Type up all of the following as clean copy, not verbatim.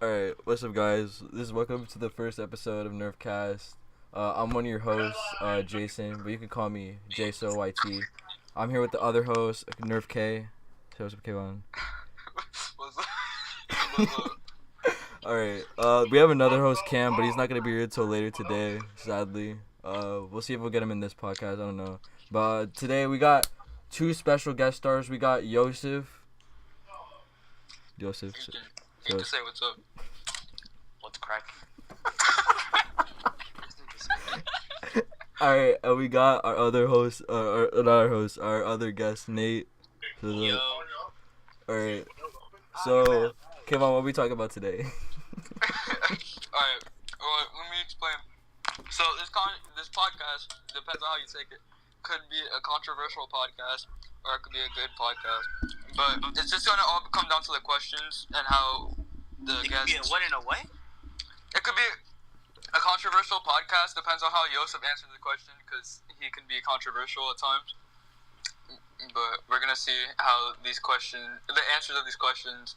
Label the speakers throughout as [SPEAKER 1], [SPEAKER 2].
[SPEAKER 1] Alright, what's up, guys? Welcome to the first episode of Nerfcast. I'm one of your hosts, Jason, but you can call me Jaso YT. I'm here with the other host, Nerf K. Say what's up, Kaivon.
[SPEAKER 2] What's up? What's up?
[SPEAKER 1] Alright, we have another host, Cam, but he's not gonna be here till later today, sadly. We'll see if we'll get him in this podcast, I don't know. But today we got two special guest stars. We got Yosef.
[SPEAKER 2] You can say what's up.
[SPEAKER 3] What's cracking?
[SPEAKER 1] Alright, and we got our other host, our other guest, Nate.
[SPEAKER 3] Yo.
[SPEAKER 1] Alright, so, Kevin, what are we talking about today?
[SPEAKER 2] Alright, well, let me explain. So this podcast, depends on how you take it, could be a controversial podcast or it could be a good podcast. But it's just gonna all come down to the questions and how the
[SPEAKER 3] It
[SPEAKER 2] guests.
[SPEAKER 3] could be a what in a way?
[SPEAKER 2] It could be a controversial podcast. Depends on how Yosef answers the question, because he can be controversial at times. But we're gonna see how the answers of these questions,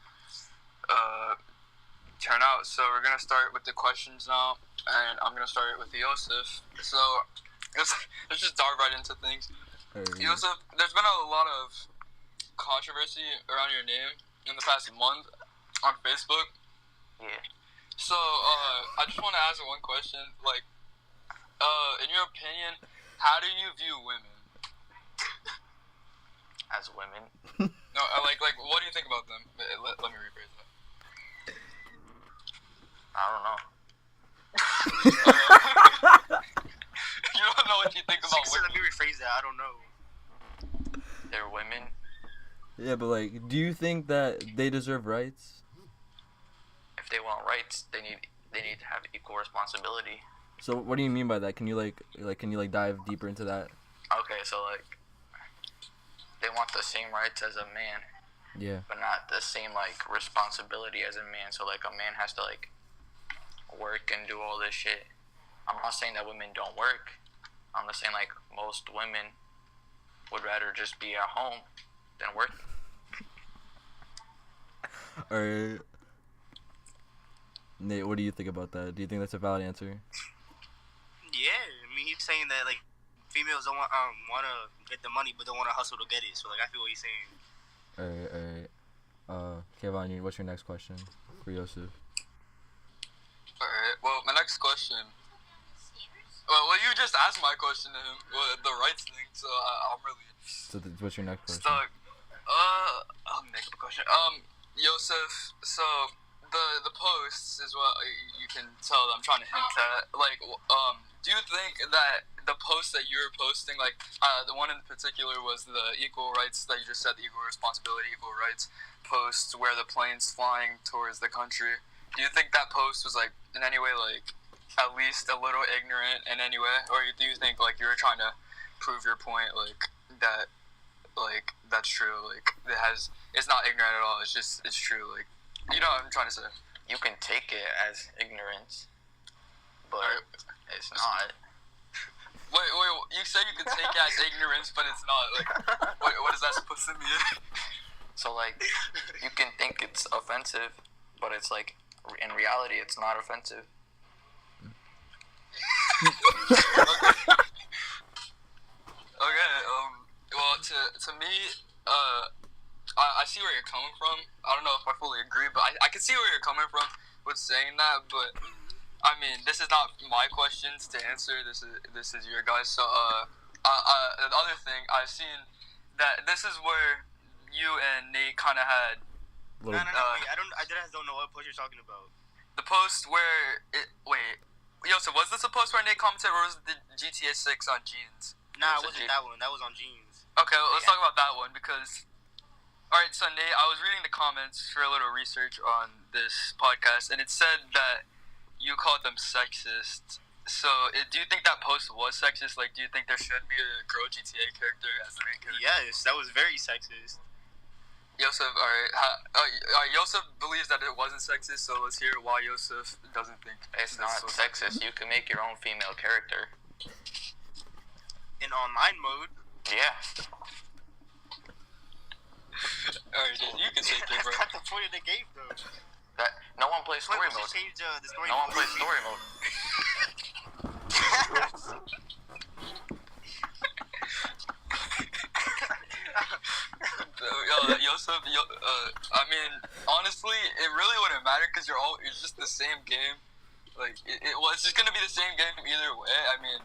[SPEAKER 2] turn out. So we're gonna start with the questions now, and I'm gonna start with Yosef. So let's just dive right into things. Yosef, there's been a lot of controversy around your name in the past month on Facebook.
[SPEAKER 3] Yeah.
[SPEAKER 2] So, I just want to ask one question. Like, in your opinion, how do you view women?
[SPEAKER 3] As women.
[SPEAKER 2] No, like, what do you think about them? Let me rephrase that.
[SPEAKER 3] I don't know.
[SPEAKER 2] You don't know what you think about
[SPEAKER 3] Let
[SPEAKER 2] women.
[SPEAKER 3] me rephrase that. I don't know. They're women.
[SPEAKER 1] Yeah, but like, do you think that they deserve rights?
[SPEAKER 3] If they want rights, they need to have equal responsibility.
[SPEAKER 1] So what do you mean by that? Can you dive deeper into that?
[SPEAKER 3] Okay, so like they want the same rights as a man,
[SPEAKER 1] Yeah.
[SPEAKER 3] but not the same like responsibility as a man. So like a man has to like work and do all this shit. I'm not saying that women don't work. I'm just saying like most women would rather just be at home than work.
[SPEAKER 1] Alright. Nate, what do you think about that? Do you think that's a valid answer?
[SPEAKER 4] Yeah, I mean he's saying that like females don't wanna get the money but don't wanna hustle to get it. So like I feel what he's saying.
[SPEAKER 1] Alright. Kevin, what's your next question for Yosef?
[SPEAKER 2] Alright, well, my next question. Well, you just asked my question to him, the rights thing, so I'm really
[SPEAKER 1] So what's your next question?
[SPEAKER 2] stuck. I'll make up a question. Yosef, so the posts is what you can tell that I'm trying to hint at. Like, do you think that the post that you were posting, like, the one in particular was the equal rights that you just said, the equal responsibility, equal rights post where the plane's flying towards the country. Do you think that post was, like, in any way, like, at least a little ignorant in any way? Or do you think, like, you were trying to prove your point, like, that, like, that's true, like, it's not ignorant at all, it's true, like, you know what I'm trying to say?
[SPEAKER 3] You can take it as ignorance, but
[SPEAKER 2] Alright.
[SPEAKER 3] it's not.
[SPEAKER 2] Wait, you said you could take it as ignorance, but it's not, like, what is that supposed to mean?
[SPEAKER 3] So like, you can think it's offensive, but it's like, in reality, it's not offensive.
[SPEAKER 2] Okay, well, to me, I see where you're coming from. I don't know if I fully agree, but I can see where you're coming from with saying that, but, I mean, this is not my questions to answer, this is your guys', so, the other thing, I've seen that this is where you and Nate kind of had
[SPEAKER 4] No, wait, I just don't know what post you're talking about.
[SPEAKER 2] the post where, so was this a post where Nate commented, or was it the GTA 6 on jeans?
[SPEAKER 4] Nah, it wasn't that one. That was on jeans.
[SPEAKER 2] Okay, well, let's talk about that one, because... Alright, so Nate, I was reading the comments for a little research on this podcast, and it said that you called them sexist. So, do you think that post was sexist? Like, do you think there should be a girl GTA character as the main character?
[SPEAKER 4] Yes, that was very sexist.
[SPEAKER 2] Yosef, alright, Yosef believes that it wasn't sexist, so let's hear why Yosef doesn't think
[SPEAKER 3] It's not
[SPEAKER 2] so
[SPEAKER 3] sexist. You can make your own female character.
[SPEAKER 4] In online mode.
[SPEAKER 3] Yeah.
[SPEAKER 2] Alright, you can take it, bro.
[SPEAKER 4] That's not the point of the game, though.
[SPEAKER 3] That no one plays plays story
[SPEAKER 4] Wait,
[SPEAKER 3] mode.
[SPEAKER 4] change the story
[SPEAKER 3] No one
[SPEAKER 4] mode.
[SPEAKER 3] plays story mode.
[SPEAKER 2] Yosef, I mean, honestly, it really wouldn't matter because it's just the same game. Like, it's just gonna be the same game either way. I mean,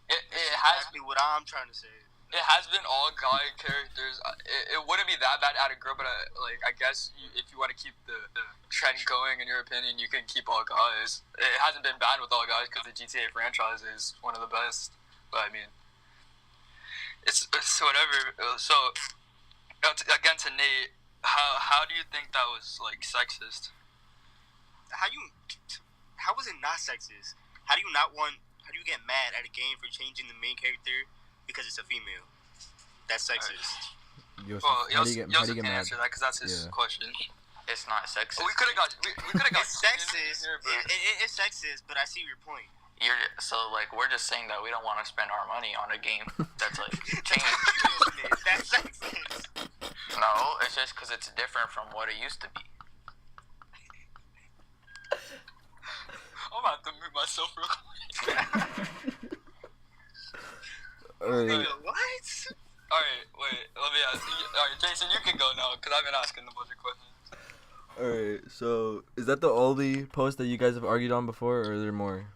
[SPEAKER 2] it has
[SPEAKER 4] exactly what I'm trying to say.
[SPEAKER 2] It has been all guy characters. It wouldn't be that bad at a girl, but I guess if you want to keep the trend going, in your opinion, you can keep all guys. It hasn't been bad with all guys because the GTA franchise is one of the best. But I mean, it's whatever. So again to Nate, how do you think that was like sexist?
[SPEAKER 4] How was it not sexist? How do you get mad at a game for changing the main character because it's a female? That's sexist.
[SPEAKER 1] Yosef,
[SPEAKER 2] Well,
[SPEAKER 1] how do you
[SPEAKER 2] Yosef
[SPEAKER 1] get
[SPEAKER 2] can
[SPEAKER 1] mad?
[SPEAKER 2] answer that because that's his question.
[SPEAKER 3] It's not sexist.
[SPEAKER 2] We could have got.
[SPEAKER 4] It's sexist. It's sexist, but I see your point.
[SPEAKER 3] We're just saying that we don't want to spend our money on a game that's like changed.
[SPEAKER 4] That's sexist.
[SPEAKER 3] No, it's just because it's different from what it used to be.
[SPEAKER 2] I'm about to mute myself real quick.
[SPEAKER 1] Alright.
[SPEAKER 4] What?
[SPEAKER 2] Alright, wait. Let me ask. Alright, Jason, you can go now because I've been asking a bunch of questions.
[SPEAKER 1] Alright, so is that the only post that you guys have argued on before, or are there more?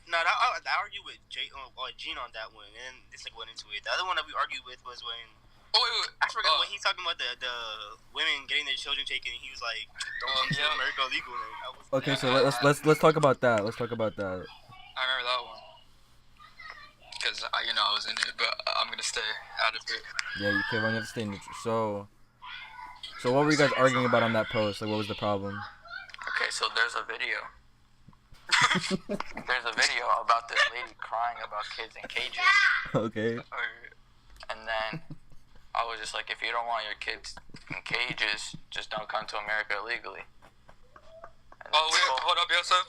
[SPEAKER 4] No, I argued with Gene on that one, and this went into it. The other one that we argued with was when.
[SPEAKER 2] Oh wait.
[SPEAKER 4] I forgot when he's talking about the women getting their children taken. He was like, "Don't come to America illegal."
[SPEAKER 1] Okay, so let's talk about that. Let's talk about that.
[SPEAKER 2] I remember that one because I was in it, but I'm gonna stay out of it.
[SPEAKER 1] Yeah, you have to stay neutral. So what were you guys arguing about on that post? Like, what was the problem?
[SPEAKER 3] Okay, so there's a video. There's a video about this lady crying about kids in cages.
[SPEAKER 1] Okay.
[SPEAKER 3] And then I was just like, if you don't want your kids in cages, just don't come to America illegally.
[SPEAKER 2] Hold up, Yosef.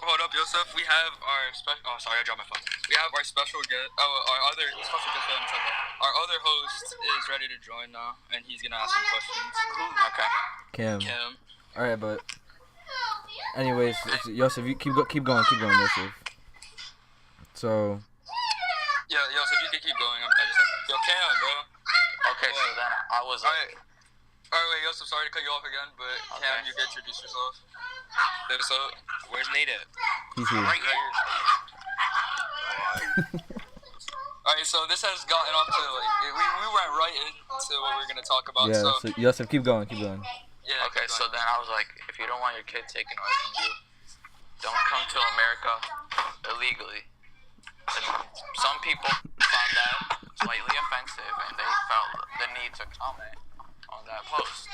[SPEAKER 2] We have our special. Oh, sorry, I dropped my phone. We have our special guest. Our other special guest. Our other host is ready to join now, and he's gonna ask some questions.
[SPEAKER 3] Okay.
[SPEAKER 1] Cam.
[SPEAKER 2] Kim.
[SPEAKER 1] All right, but anyways, Yosef, you keep going, Yosef. So.
[SPEAKER 2] Yeah, Yosef, you can keep going. Yo, Cam, bro.
[SPEAKER 3] Okay, so then I was like.
[SPEAKER 2] Alright, wait, Yosef, sorry to cut you off again, but Cam, you can introduce yourself. So, where's Nate at?
[SPEAKER 1] He's here.
[SPEAKER 2] Right here. Alright, so this has gotten off to, we went right into what we're going to talk about.
[SPEAKER 1] Yeah, so Yosef, keep going.
[SPEAKER 2] Yeah.
[SPEAKER 3] Okay, so then I was like, if you don't want your kid taken away from you, don't come to America illegally. And some people found that slightly offensive, and they felt the need to comment on that post.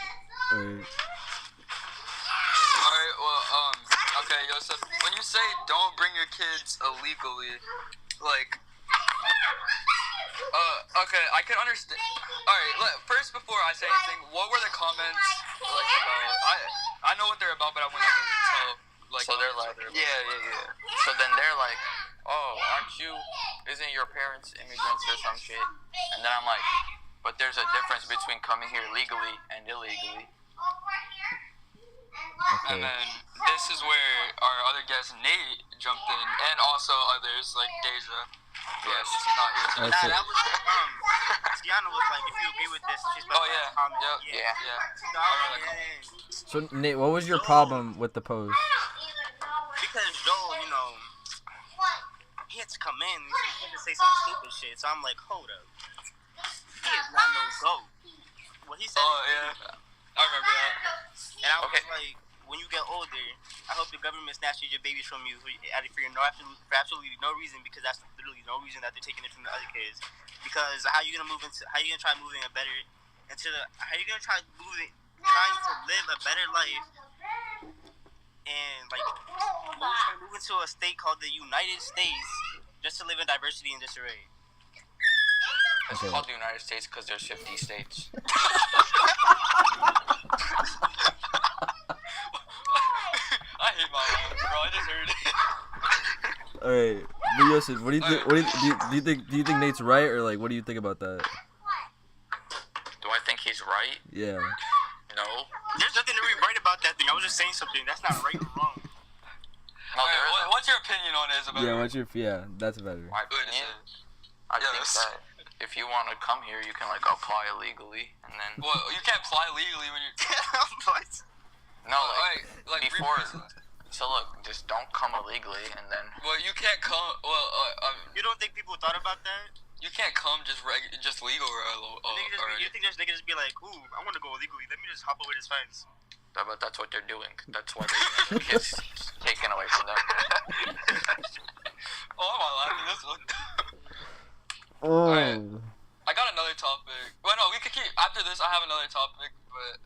[SPEAKER 2] Alright, well, okay, Yosef, when you say don't bring your kids illegally, okay, I can understand. Alright, first, before I say anything, what were the comments, about? I know what they're about, but I want to tell,
[SPEAKER 3] so they're like, yeah. So then they're like, oh, isn't your parents immigrants or some shit? And then I'm like, but there's a difference between coming here legally and illegally.
[SPEAKER 1] Okay.
[SPEAKER 2] And then this is where our other guest Nate jumped in, and also others like Deja. Yes, she's not here today.
[SPEAKER 4] Nah, that was Tiana was like, if you agree with this, she's supposed to comment.
[SPEAKER 2] Yeah.
[SPEAKER 1] So Nate, what was your problem with the post?
[SPEAKER 4] Because Joel, he had to come in. He had to say some stupid shit. So I'm like, hold up. He is not no goat. What he said.
[SPEAKER 2] Oh yeah, I remember that.
[SPEAKER 4] And I was like, when you get older, I hope the government snatches your babies from you for absolutely no reason, because that's literally no reason that they're taking it from the other kids. Because how you gonna try moving a better trying to live a better life and move into a state called the United States just to live in diversity and disarray.
[SPEAKER 3] It's called the United States because there's 50 states.
[SPEAKER 2] I hate my life, bro. I just heard it.
[SPEAKER 1] All right, but Yosef, what do you think? Do you think Nate's right, or what do you think about that?
[SPEAKER 3] Do I think he's right?
[SPEAKER 1] Yeah.
[SPEAKER 3] No.
[SPEAKER 4] There's nothing to be right about that thing. I was just saying something. That's not right or wrong.
[SPEAKER 3] No, there is.
[SPEAKER 2] What's your opinion on it? Is a better
[SPEAKER 1] that's better.
[SPEAKER 3] My opinion. I think that if you want to come here, you can like apply illegally, and then.
[SPEAKER 2] Well, you can't apply legally when you're.
[SPEAKER 4] What?
[SPEAKER 3] No, like before.
[SPEAKER 2] represent-
[SPEAKER 3] So look, just don't come illegally, and then.
[SPEAKER 2] Well, you can't come. Well,
[SPEAKER 4] You don't think people thought about that?
[SPEAKER 2] you can't come just legal
[SPEAKER 4] You think there's niggas just be like, ooh, I want to go illegally. Let me just hop over this fence.
[SPEAKER 3] But that's what they're doing. That's why they're getting their kids taken away from them.
[SPEAKER 2] Oh, am I laughing? This one.
[SPEAKER 1] Oh.
[SPEAKER 2] Alright. I got another topic. Well, no, we could keep after this. I have another topic, but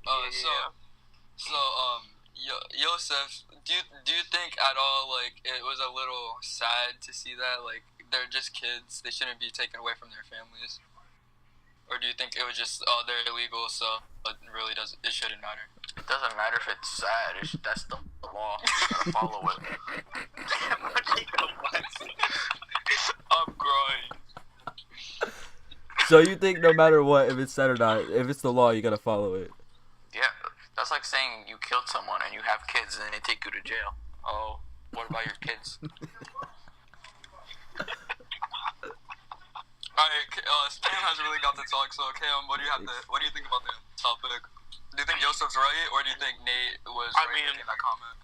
[SPEAKER 2] Yosef, do you think at all like it was a little sad to see that like they're just kids, they shouldn't be taken away from their families, or do you think it was just they're illegal, so it really doesn't, it shouldn't matter?
[SPEAKER 3] It doesn't matter if it's sad. That's the law. You gotta follow it.
[SPEAKER 2] I'm crying.
[SPEAKER 1] So you think no matter what, if it's sad or not, if it's the law, you gotta follow it?
[SPEAKER 3] Yeah, that's like saying you killed someone and you have kids and then they take you to jail. Oh, what about your kids?
[SPEAKER 2] Alright, Cam hasn't really got to talk, so Cam, what do you think about the topic? Do you think Yosef's right, or do you think Nate was right making that comment?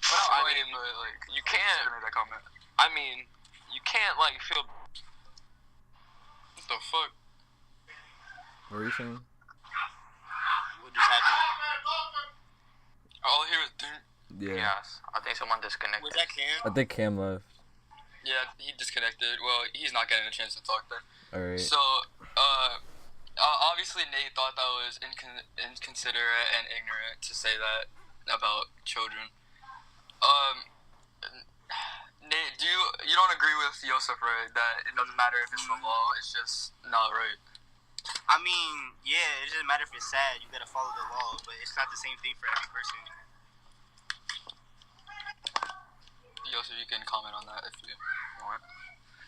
[SPEAKER 2] Well, not right, but like
[SPEAKER 5] you can't.
[SPEAKER 2] Made that comment.
[SPEAKER 5] I mean, you can't like feel.
[SPEAKER 2] What the fuck?
[SPEAKER 1] What were you saying?
[SPEAKER 4] What just happened?
[SPEAKER 2] All I hear is
[SPEAKER 1] Yeah.
[SPEAKER 3] Yes, I think someone disconnected.
[SPEAKER 4] Was that Cam?
[SPEAKER 1] I think Cam left.
[SPEAKER 2] yeah, he disconnected. Well, he's not getting a chance to talk then.
[SPEAKER 1] Alright.
[SPEAKER 2] So, obviously Nate thought that was inconsiderate and ignorant to say that about children. Nate, you don't agree with Yosef, right? That it doesn't matter if it's the law, it's just not right.
[SPEAKER 4] I mean, yeah, it doesn't matter if it's sad. You gotta follow the law, but it's not the same thing for every person.
[SPEAKER 2] Yosef, you can comment on that if you want.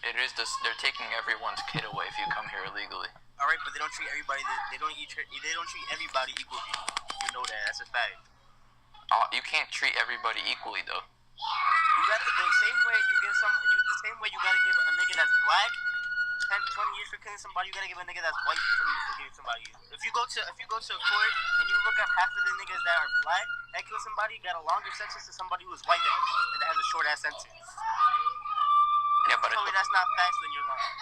[SPEAKER 3] It is this. They're taking everyone's kid away if you come here illegally.
[SPEAKER 4] All right, but they don't treat everybody. They don't treat everybody equally. You know that. That's a fact.
[SPEAKER 3] You can't treat everybody equally though.
[SPEAKER 4] You got the same way you give the same way you gotta give a nigga that's black 20 years for killing somebody. You gotta give a nigga that's white 20 years for killing somebody. If you go to a court and you look up half of the niggas that are black that kill somebody, got a longer sentence to somebody who is white that has a short ass sentence.
[SPEAKER 3] Yeah, but
[SPEAKER 4] Tell me that's not facts, then you're lying.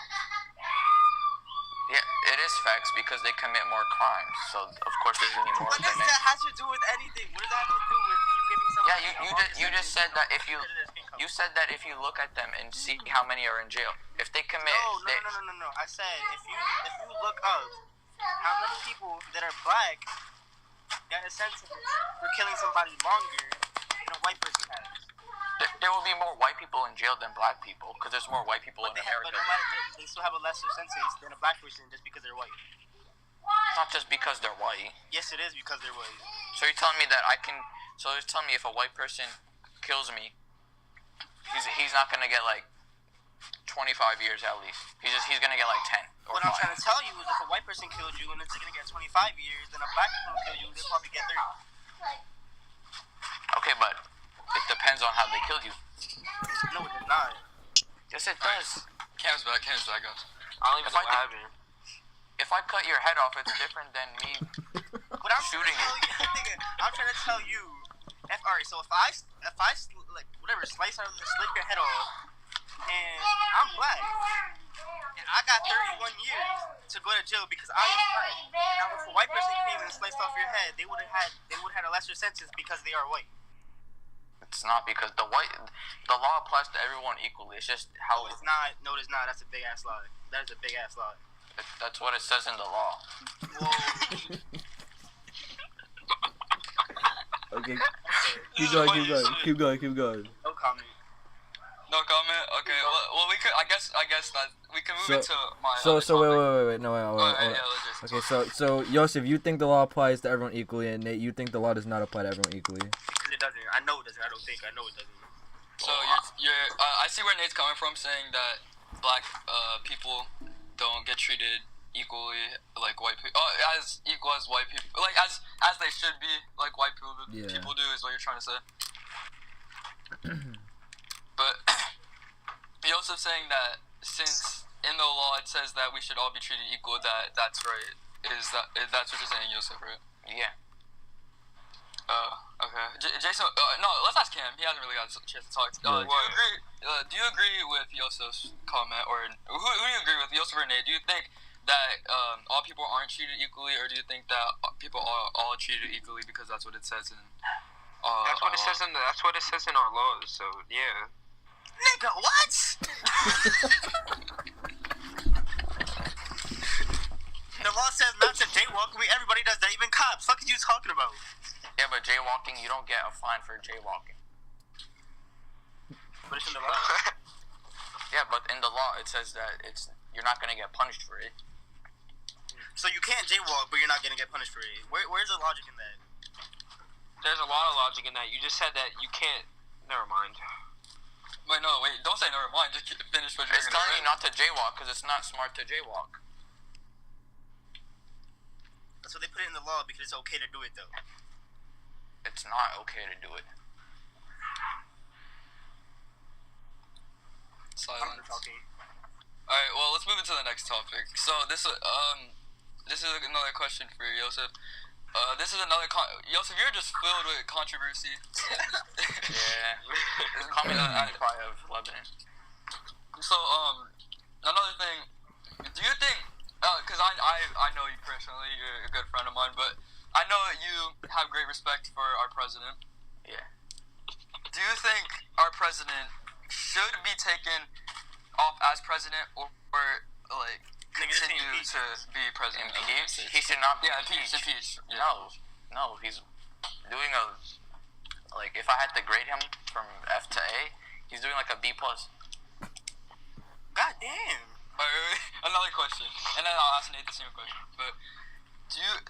[SPEAKER 3] Yeah, it is facts because they commit more crimes. So of course there's gonna be more.
[SPEAKER 4] What does that have to do with anything? What does that have to do with you giving somebody?
[SPEAKER 3] Yeah, you just said that if you said that if you look at them and see how many are in jail, if they commit.
[SPEAKER 4] No. I said if you look up how many people that are black got a sentence for killing somebody longer than a white person has.
[SPEAKER 3] There will be more white people in jail than black people because there's more white people in America.
[SPEAKER 4] They still have a lesser sentence than a black person just because they're white.
[SPEAKER 3] Not just because they're white.
[SPEAKER 4] Yes, it is because they're white.
[SPEAKER 3] So you're telling me that I can? So you're telling me if a white person kills me, he's not gonna get like 25 years at least. He's gonna get like 10 or
[SPEAKER 4] What I'm
[SPEAKER 3] 5.
[SPEAKER 4] trying to tell you is if a white person killed you and it's gonna get 25 years, then a black person will kill you, they'll probably get 30.
[SPEAKER 3] Okay, but it depends on how they killed you.
[SPEAKER 4] No, it does not.
[SPEAKER 3] Yes, it does.
[SPEAKER 2] Cam's back, guys.
[SPEAKER 5] I don't even know what happened.
[SPEAKER 3] If I cut your head off, it's different than me
[SPEAKER 4] But I'm
[SPEAKER 3] shooting you.
[SPEAKER 4] I'm trying to tell you. Alright, so if I like whatever slip your head off, and I'm black, and I got 31 years to go to jail because I am black. Now, if a white person came and sliced off your head, they would have had a lesser sentence because they are white.
[SPEAKER 3] It's not because the law applies to everyone equally. It's just how
[SPEAKER 4] No, it's not. No, it's not. That's a big ass lie. That is a big ass lie.
[SPEAKER 3] That's what it says in the law.
[SPEAKER 4] Whoa.
[SPEAKER 1] Okay. Keep going.
[SPEAKER 4] No comment.
[SPEAKER 2] No comment. Okay. Well, we could. I guess that we can move into my.
[SPEAKER 1] So
[SPEAKER 2] other topic.
[SPEAKER 1] wait. No, wait.
[SPEAKER 2] Alright, yeah, let's just.
[SPEAKER 1] Okay, so Yosef, you think the law applies to everyone equally, and Nate, you think the law does not apply to everyone equally.
[SPEAKER 4] Because it doesn't. I know it doesn't. I don't think. I know it doesn't.
[SPEAKER 2] So you're. I see where Nate's coming from, saying that black people don't get treated equally like white people. As equal as white people, like as they should be, like white people
[SPEAKER 1] Yeah.
[SPEAKER 2] people do, is what you're trying to say. Yosef saying that since in the law it says that we should all be treated equal, that's right. That's what you're saying, Yosef, right?
[SPEAKER 3] Yeah.
[SPEAKER 2] Okay. Jason, no, let's ask him. He hasn't really got a chance to talk. Do you agree with Yosef's comment, or who do you agree with, Yosef or Nate? Do you think that all people aren't treated equally, or do you think that people are all treated equally because that's what it says in?
[SPEAKER 5] That's what it says in our laws. So yeah.
[SPEAKER 4] Nigga, what? The law says not to jaywalk. Everybody does that, even cops. What are you talking about?
[SPEAKER 3] Yeah, but jaywalking, you don't get a fine for jaywalking.
[SPEAKER 4] But it's in the law.
[SPEAKER 3] Yeah, but in the law it says that you're not gonna get punished for it.
[SPEAKER 4] So you can't jaywalk, but you're not gonna get punished for it. Where's the logic in that?
[SPEAKER 5] There's a lot of logic in that. You just said that you can't. Never mind.
[SPEAKER 2] Wait, don't say never mind. Just finish what you're
[SPEAKER 3] It's
[SPEAKER 2] gonna
[SPEAKER 3] telling
[SPEAKER 2] say.
[SPEAKER 3] you not to jaywalk because it's not smart to jaywalk.
[SPEAKER 4] So they put it in the law because it's okay to do it, though.
[SPEAKER 3] It's not okay to do it.
[SPEAKER 2] Silence. Alright, well, let's move into the next topic. So this is another question for Yosef. This is another Yosef, you're just filled with controversy.
[SPEAKER 3] Yeah. Call me the Empire of Lebanon.
[SPEAKER 2] So another thing, do you think? Because I know you personally, you're a good friend of mine, but I know that you have great respect for our president.
[SPEAKER 3] Yeah.
[SPEAKER 2] Do you think our president should be taken off as president, or like continue to be president?
[SPEAKER 3] He should not be
[SPEAKER 2] impeached. Yeah.
[SPEAKER 3] No, he's doing like, if I had to grade him from F to A, he's doing like a B+.
[SPEAKER 4] God damn.
[SPEAKER 2] Another question, and then I'll ask Nate the same question. But do you?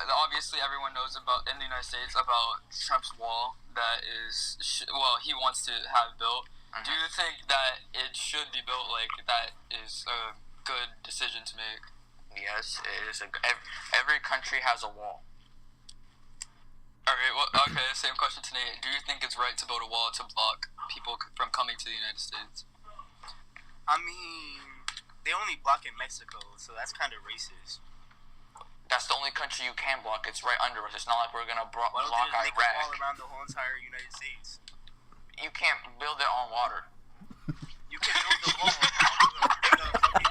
[SPEAKER 2] Obviously, everyone knows about in the United States about Trump's wall that is he wants to have built. Do you think that it should be built? Like, that is a good decision to make?
[SPEAKER 3] Yes, it is. Every country has a wall.
[SPEAKER 2] Alright, well, okay, same question to Nate. Do you think it's right to build a wall to block people from coming to the United States?
[SPEAKER 4] I mean, they only block in Mexico, so that's kind of racist.
[SPEAKER 3] That's the only country you can block. It's right under us. It's not like we're gonna block
[SPEAKER 4] Why don't they just make a wall
[SPEAKER 3] Iraq.
[SPEAKER 4] around the whole entire United States?
[SPEAKER 3] You can't build it on water.
[SPEAKER 4] You can build the wall on the fucking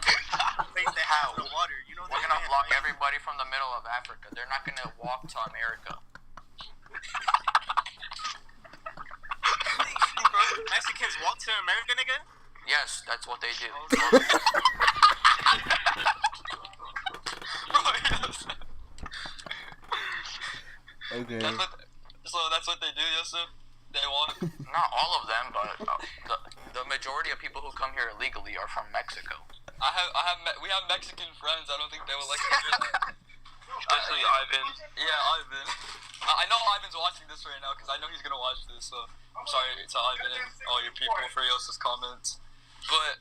[SPEAKER 4] place that has the water. You know,
[SPEAKER 3] We're gonna block everybody from the middle of Africa. They're not gonna walk to America.
[SPEAKER 4] Mexicans walk to America, nigga?
[SPEAKER 3] Yes, that's what they do.
[SPEAKER 1] Okay.
[SPEAKER 2] That's what they do, Yosef? They want?
[SPEAKER 3] Not all of them, but the majority of people who come here illegally are from Mexico.
[SPEAKER 2] We have Mexican friends. I don't think they would like to hear that.
[SPEAKER 5] Especially Ivan.
[SPEAKER 2] Yeah, Ivan. I know Ivan's watching this right now because I know he's gonna watch this. So I'm sorry to Ivan and all your people for Yosef's comments. But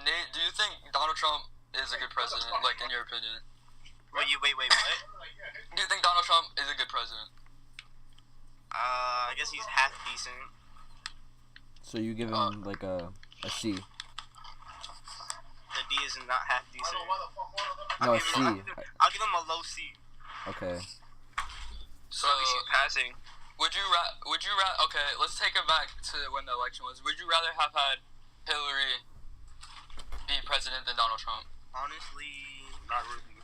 [SPEAKER 2] Nate, do you think Donald Trump is a good president? Like, in your opinion?
[SPEAKER 4] Wait, what?
[SPEAKER 2] Do you think Donald Trump is a good president?
[SPEAKER 4] I guess he's half decent.
[SPEAKER 1] So you give him like a C.
[SPEAKER 4] The D is not half decent.
[SPEAKER 1] No, C.
[SPEAKER 4] I'll give him a low C.
[SPEAKER 1] Okay.
[SPEAKER 2] So
[SPEAKER 5] at least he's passing.
[SPEAKER 2] Would you okay, let's take it back to when the election was. Would you rather have had Hillary be president than Donald Trump?
[SPEAKER 4] Honestly, not really.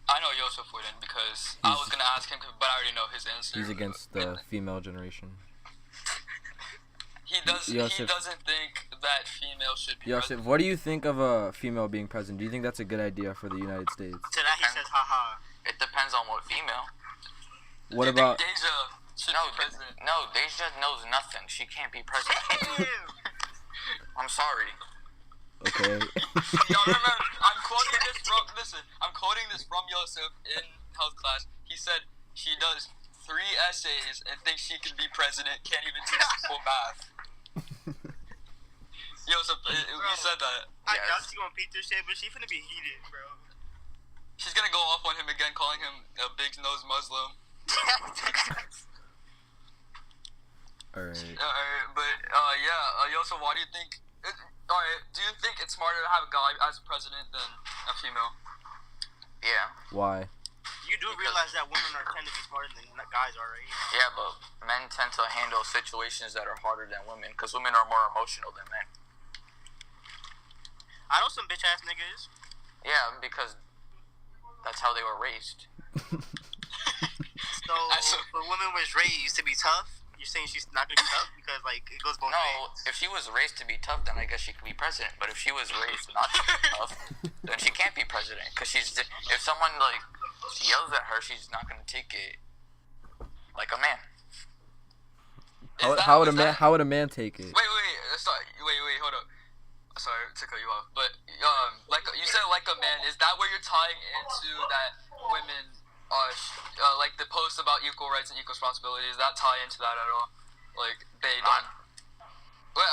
[SPEAKER 2] I know Yosef wouldn't because I was gonna ask him, but I already know his answer.
[SPEAKER 1] He's against the female generation.
[SPEAKER 2] He doesn't think that female should be
[SPEAKER 1] Yosef,
[SPEAKER 2] president.
[SPEAKER 1] what do you think of a female being president? Do you think that's a good idea for the United States?
[SPEAKER 4] To that he says, haha.
[SPEAKER 3] It depends on what female.
[SPEAKER 1] What
[SPEAKER 2] Do you
[SPEAKER 1] about?
[SPEAKER 2] think Deja should be president?
[SPEAKER 3] No, Deja knows nothing. She can't be president. I'm sorry.
[SPEAKER 1] Okay.
[SPEAKER 2] Y'all remember? I'm quoting this from Yosef in health class. He said she does 3 essays and thinks she can be president. Can't even do simple math. Yosef, we said that.
[SPEAKER 4] I got you on Peter shit, but she finna be heated, bro.
[SPEAKER 2] She's gonna go off on him again, calling him a big-nosed Muslim.
[SPEAKER 1] Alright.
[SPEAKER 2] But Yosa, why do you think? Alright, do you think it's smarter to have a guy as a president than a female?
[SPEAKER 3] Yeah.
[SPEAKER 1] Why?
[SPEAKER 4] You do realize that women tend to be smarter than guys are, right?
[SPEAKER 3] Yeah, but men tend to handle situations that are harder than women because women are more emotional than men.
[SPEAKER 4] I know some bitch ass niggas.
[SPEAKER 3] Yeah, because that's how they were raised.
[SPEAKER 4] So, if a woman was raised to be tough, you're saying she's not gonna be tough because like it goes both ways.
[SPEAKER 3] No, if she was raised to be tough, then I guess she could be president. But if she was raised not to be tough, then she can't be president. Because if someone like yells at her, she's not gonna take it like a man.
[SPEAKER 1] How would a man take it?
[SPEAKER 2] Wait, hold up. Sorry to cut you off, but like you said, like a man. Is that where you're tying into that women? Like the post about equal rights and equal responsibilities, that tie into that at all? Like they don't. Wait,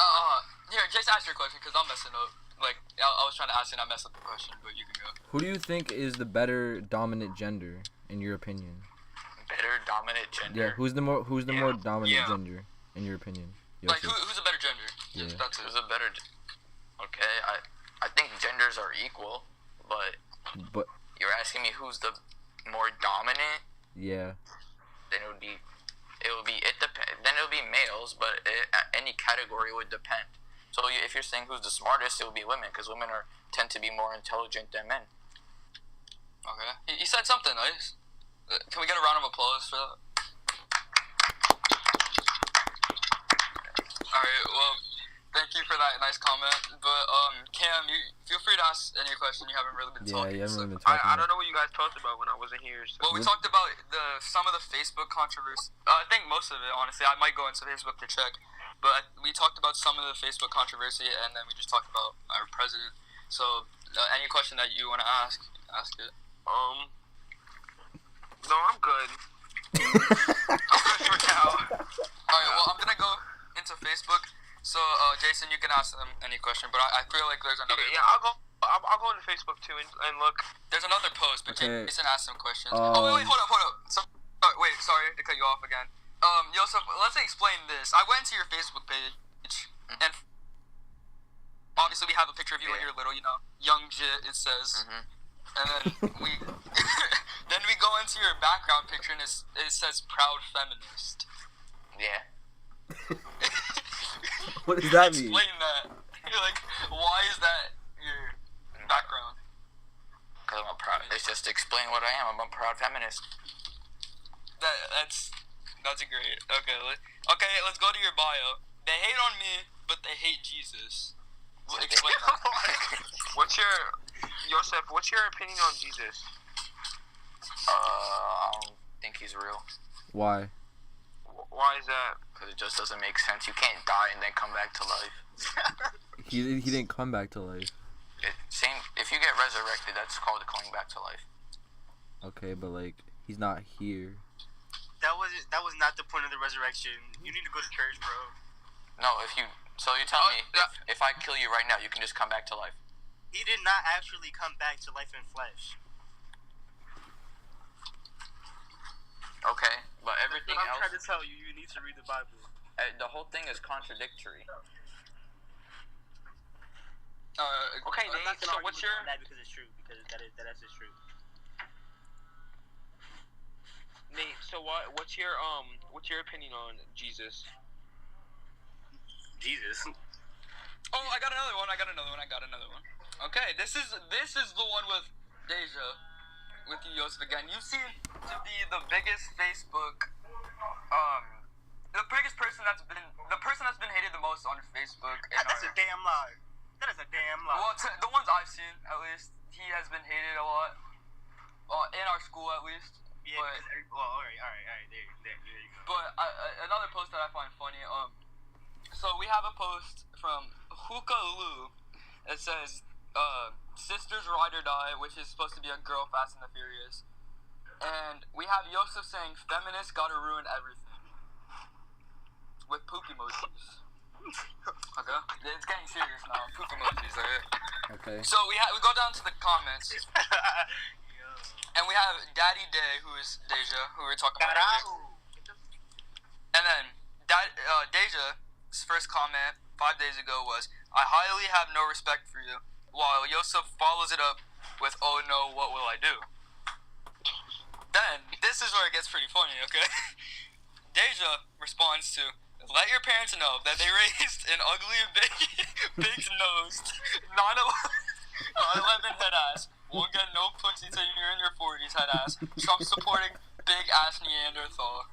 [SPEAKER 2] here, just ask your question because I'm messing up. Like I was trying to ask and I messed up the question, but you can go.
[SPEAKER 1] Who do you think is the better dominant gender in your opinion?
[SPEAKER 3] Better dominant gender.
[SPEAKER 1] Yeah, who's the more dominant gender in your opinion?
[SPEAKER 2] Like who's a better gender?
[SPEAKER 1] Yeah.
[SPEAKER 2] That's it.
[SPEAKER 3] Who's a better? Okay, I think genders are equal, but you're asking me who's the more dominant?
[SPEAKER 1] Yeah.
[SPEAKER 3] Then it would be males, but any category would depend. So if you're saying who's the smartest, it would be women, because women tend to be more intelligent than men.
[SPEAKER 2] Okay. He said something nice. Can we get a round of applause for that? Alright, well, thank you for that nice comment. But, Cam, you feel free to ask any question. You haven't really been talking.
[SPEAKER 1] Yeah, you haven't really been
[SPEAKER 5] I
[SPEAKER 1] talking.
[SPEAKER 5] don't know what you guys talked about when I wasn't here. So.
[SPEAKER 2] Well, we talked about some of the Facebook controversy. I think most of it, honestly. I might go into Facebook to check. But we talked about some of the Facebook controversy, and then we just talked about our president. So, any question that you want to ask it.
[SPEAKER 5] No, I'm good. I'm good for now.
[SPEAKER 2] Alright, well, I'm gonna go into Facebook. So, Jason, you can ask them any question, but I feel like there's another.
[SPEAKER 5] Yeah, I'll go into Facebook too and look.
[SPEAKER 2] There's another post, but
[SPEAKER 1] Okay.
[SPEAKER 2] Jason asked some questions. Wait, hold up. Sorry to cut you off again. Yosef, let's explain this. I went to your Facebook page, and obviously we have a picture of you when you're little, young Jit, it says.
[SPEAKER 3] Mm-hmm.
[SPEAKER 2] And then we go into your background picture, and it says proud feminist.
[SPEAKER 3] Yeah.
[SPEAKER 1] What does that mean?
[SPEAKER 2] Explain that. Like, why is that your background?
[SPEAKER 3] Because I'm a proud. It's just to explain what I am. I'm a proud feminist.
[SPEAKER 2] That's great. Okay, let's go to your bio. They hate on me, but they hate Jesus. Well, explain that.
[SPEAKER 5] What's your opinion on Jesus?
[SPEAKER 3] I don't think he's real.
[SPEAKER 1] Why?
[SPEAKER 5] Why is that?
[SPEAKER 3] Because it just doesn't make sense. You can't die and then come back to life.
[SPEAKER 1] He didn't come back to life.
[SPEAKER 3] If you get resurrected, that's called coming back to life.
[SPEAKER 1] Okay, but like he's not here.
[SPEAKER 4] That was not the point of the resurrection. You need to go to church, bro.
[SPEAKER 3] No, so you tell me if I kill you right now, you can just come back to life.
[SPEAKER 4] He did not actually come back to life in flesh.
[SPEAKER 3] Okay, but everything
[SPEAKER 4] I'm
[SPEAKER 3] else.
[SPEAKER 4] trying to tell you, you need to read the Bible.
[SPEAKER 3] The whole thing is contradictory.
[SPEAKER 5] Okay,
[SPEAKER 4] I'm not
[SPEAKER 5] Nate.
[SPEAKER 4] gonna
[SPEAKER 5] So what's
[SPEAKER 4] argue
[SPEAKER 5] your
[SPEAKER 4] on that because it's true. Because that's just true.
[SPEAKER 5] Nate? So what's your opinion on Jesus?
[SPEAKER 4] Jesus.
[SPEAKER 2] Oh, I got another one. Okay, this is the one with Deja, with you, Yosef, again. You seem to be the biggest Facebook, the biggest person the person that's been hated the most on Facebook.
[SPEAKER 4] That's a damn lie. That is a damn lie.
[SPEAKER 2] Well, the ones I've seen, at least, he has been hated a lot. In our school, at least.
[SPEAKER 4] Yeah. All right. There you go.
[SPEAKER 2] But another post that I find funny. So we have a post from Hookah Lou. It says, "Sisters Ride or Die," which is supposed to be a girl Fast and the Furious. And we have Yosef saying, "Feminists gotta ruin everything," with poop emojis. Okay, it's getting serious now. Poop emojis, alright.
[SPEAKER 1] Okay.
[SPEAKER 2] So we go down to the comments, and we have Daddy Day, who is Deja, who we were talking about earlier. And then Deja first comment 5 days ago was, "I highly have no respect for you," while Yosef follows it up with, "Oh no, what will I do?" Then, this is where it gets pretty funny, okay? Deja responds to, "Let your parents know that they raised an ugly, big-nosed, 9/11 head ass. Won't get no pussy till you're in your 40s head ass. Trump supporting big ass Neanderthal."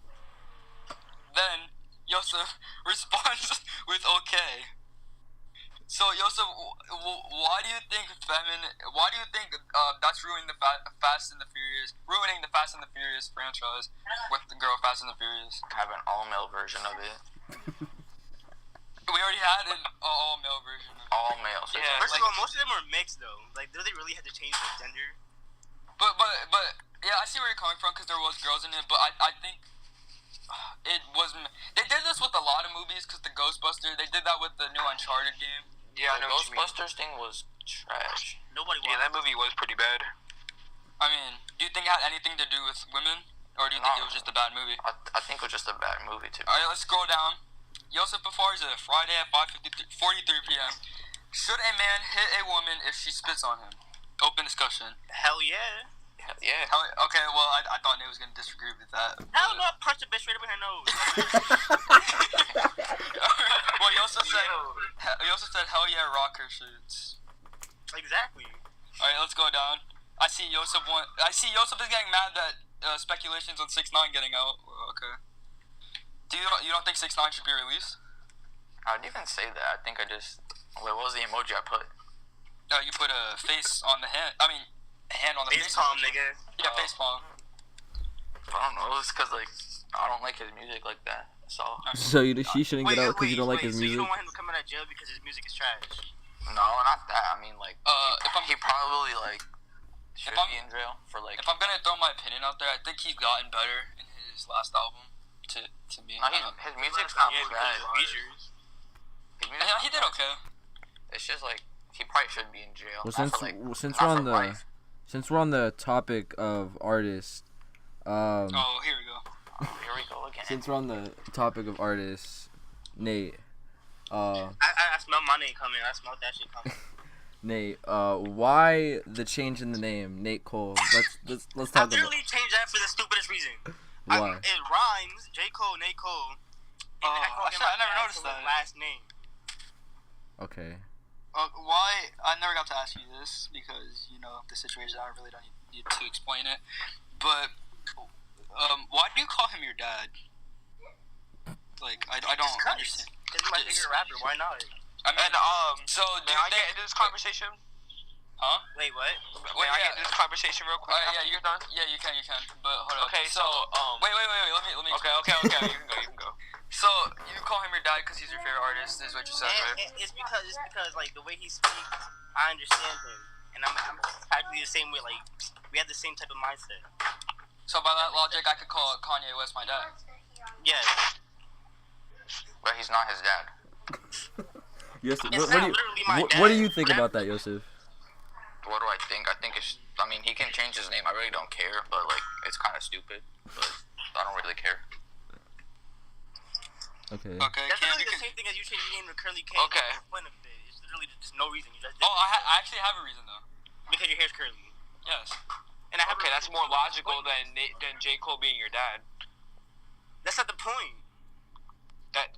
[SPEAKER 2] Then Yosef responds with, "Okay." So Yosef, why do you think that's ruining the Fast and the Furious franchise with the girl Fast and the Furious?
[SPEAKER 3] Have an all-male version of it.
[SPEAKER 2] We already had an all-male version of it.
[SPEAKER 3] All male. So
[SPEAKER 5] Yeah.
[SPEAKER 4] First of all, most of them are mixed though. Like, do they really have to change their gender?
[SPEAKER 2] But yeah, I see where you're coming from because there was girls in it. But I think it was. They did this with a lot of movies because the Ghostbusters. They did that with the new Uncharted game.
[SPEAKER 5] Yeah, I
[SPEAKER 3] the
[SPEAKER 5] know what you mean.
[SPEAKER 3] Ghostbusters thing was trash.
[SPEAKER 4] Nobody
[SPEAKER 5] Yeah,
[SPEAKER 4] watched.
[SPEAKER 5] that movie was pretty bad.
[SPEAKER 2] I mean, do you think it had anything to do with women, or do you think it was just a bad movie?
[SPEAKER 3] I think it was just a bad movie too.
[SPEAKER 2] All right, let's scroll down. Yosef Bafarza, Friday at 5:43 p.m. Should a man hit a woman if she spits on him? Open discussion.
[SPEAKER 4] Hell yeah.
[SPEAKER 3] Yeah.
[SPEAKER 2] Okay, well, I thought Nate was going to disagree with that.
[SPEAKER 4] Hell no, I punched a bitch right up in her nose.
[SPEAKER 2] Well, Yosef said, "Hell yeah, rocker shoots."
[SPEAKER 4] Exactly.
[SPEAKER 2] All right, let's go down. I see Yosef is getting mad that speculations on 6ix9ine getting out. Okay. You don't think 6ix9ine should be released?
[SPEAKER 3] I didn't even say that. I think I just. What was the emoji I put?
[SPEAKER 2] You put a face on the hand. I mean, a hand on the face.
[SPEAKER 4] Face palm, nigga.
[SPEAKER 2] Yeah, face palm.
[SPEAKER 3] I don't know. It's because like I don't like his music like that. So.
[SPEAKER 1] So she shouldn't get out because you don't like his
[SPEAKER 4] So you
[SPEAKER 1] music?
[SPEAKER 4] don't want him to come out of jail because his music is trash?
[SPEAKER 3] No, not that. I mean like. He probably like should be in jail for like.
[SPEAKER 2] If I'm gonna throw my opinion out there, I think he's gotten better in his last album. To me.
[SPEAKER 3] No, his music's not
[SPEAKER 4] Yeah,
[SPEAKER 3] bad.
[SPEAKER 4] seizures.
[SPEAKER 2] Yeah, he did okay.
[SPEAKER 3] It's just like he probably should be in jail.
[SPEAKER 1] Well,
[SPEAKER 3] Not for, like,
[SPEAKER 1] since
[SPEAKER 3] not
[SPEAKER 1] we're
[SPEAKER 3] for
[SPEAKER 1] on the
[SPEAKER 3] life.
[SPEAKER 1] topic of artists,
[SPEAKER 2] Oh, here we go.
[SPEAKER 3] Here we go again.
[SPEAKER 1] since we're on the topic of artists, Nate,
[SPEAKER 4] I smell my name coming. I smelled that shit coming.
[SPEAKER 1] Nate, why the change in the name, Nate Cole? Let's
[SPEAKER 4] I
[SPEAKER 1] talk about
[SPEAKER 4] literally changed that for the stupidest reason.
[SPEAKER 1] why.
[SPEAKER 4] It rhymes. J. Cole, Nate Cole.
[SPEAKER 2] Oh, I never noticed that.
[SPEAKER 4] Last name.
[SPEAKER 1] Okay.
[SPEAKER 2] Why? I never got to ask you this because the situation. I really don't need to explain it. But why do you call him your dad? Like I don't understand.
[SPEAKER 4] He's my favorite rapper. Why not?
[SPEAKER 2] I mean, so do
[SPEAKER 5] May
[SPEAKER 2] you
[SPEAKER 5] I get into this conversation?
[SPEAKER 2] Huh?
[SPEAKER 4] Wait, what?
[SPEAKER 5] May I get into this conversation real quick?
[SPEAKER 2] Yeah, you're done. Yeah, you can. But hold on.
[SPEAKER 5] Okay, so
[SPEAKER 2] wait. Let me.
[SPEAKER 5] Okay. You can go.
[SPEAKER 2] So you call him your dad because he's your favorite artist, is what you said, right?
[SPEAKER 4] It's because like the way he speaks, I understand him, and I'm practically the same way. Like we have the same type of mindset.
[SPEAKER 2] So by that logic, I could call Kanye West my dad.
[SPEAKER 4] Yes.
[SPEAKER 3] But he's not his dad.
[SPEAKER 1] Yosef,
[SPEAKER 4] It's not literally my
[SPEAKER 1] what do
[SPEAKER 4] dad.
[SPEAKER 1] you think about that, Yosef?
[SPEAKER 3] What do I think? I think it's. I mean, he can change his name. I really don't care, but like, it's kind of stupid. But I don't really care.
[SPEAKER 1] Okay.
[SPEAKER 2] Okay.
[SPEAKER 4] That's
[SPEAKER 2] Cam,
[SPEAKER 4] literally
[SPEAKER 2] you
[SPEAKER 4] the
[SPEAKER 2] can.
[SPEAKER 4] same thing as you changing your name to Curly K.
[SPEAKER 5] Okay.
[SPEAKER 4] What's the point of it? It's literally just no reason. You just did
[SPEAKER 2] Oh, I actually have a reason though.
[SPEAKER 4] because your hair's curly.
[SPEAKER 2] Yes.
[SPEAKER 4] And I have
[SPEAKER 5] Okay,
[SPEAKER 4] a
[SPEAKER 5] that's
[SPEAKER 4] reason
[SPEAKER 5] more
[SPEAKER 4] why.
[SPEAKER 5] logical than J. Cole being your dad.
[SPEAKER 4] That's not the point.
[SPEAKER 5] That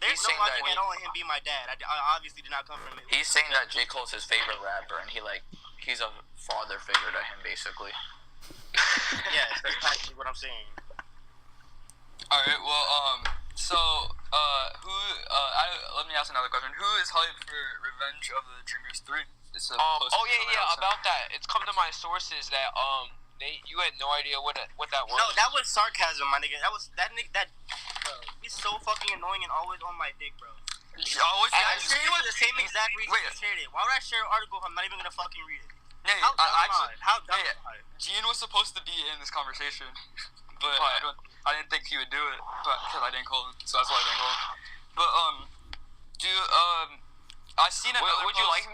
[SPEAKER 4] There's
[SPEAKER 3] He's
[SPEAKER 4] no
[SPEAKER 3] saying
[SPEAKER 4] logic
[SPEAKER 3] that-
[SPEAKER 4] at all in him being my dad. I obviously did not come from it.
[SPEAKER 3] He's saying that J. Cole's his favorite rapper, and he's a father figure to him, basically.
[SPEAKER 4] Yes, that's actually what I'm saying.
[SPEAKER 2] All right. Well, so let me ask another question. Who is hyped for Revenge of the Dreamers 3? It's a post
[SPEAKER 5] oh
[SPEAKER 2] from
[SPEAKER 5] yeah,
[SPEAKER 2] Nelson.
[SPEAKER 5] about that. It's come to my sources that Nate, you had no idea what that was.
[SPEAKER 4] No, that was sarcasm, my nigga. Bro, he's so fucking annoying and always on my dick, bro.
[SPEAKER 2] I
[SPEAKER 4] I shared it for the same exact reason
[SPEAKER 2] Wait.
[SPEAKER 4] you shared it. Why would I share an article if I'm not even gonna fucking read it?
[SPEAKER 2] Nate,
[SPEAKER 4] How dumb
[SPEAKER 2] I
[SPEAKER 4] am I? How dumb
[SPEAKER 2] Nate,
[SPEAKER 4] am I?
[SPEAKER 2] Gene was supposed to be in this conversation, but
[SPEAKER 5] Why?
[SPEAKER 2] I didn't think he would do it, but because I didn't call him, so that's why I didn't call him. But I seen another.
[SPEAKER 5] Would you like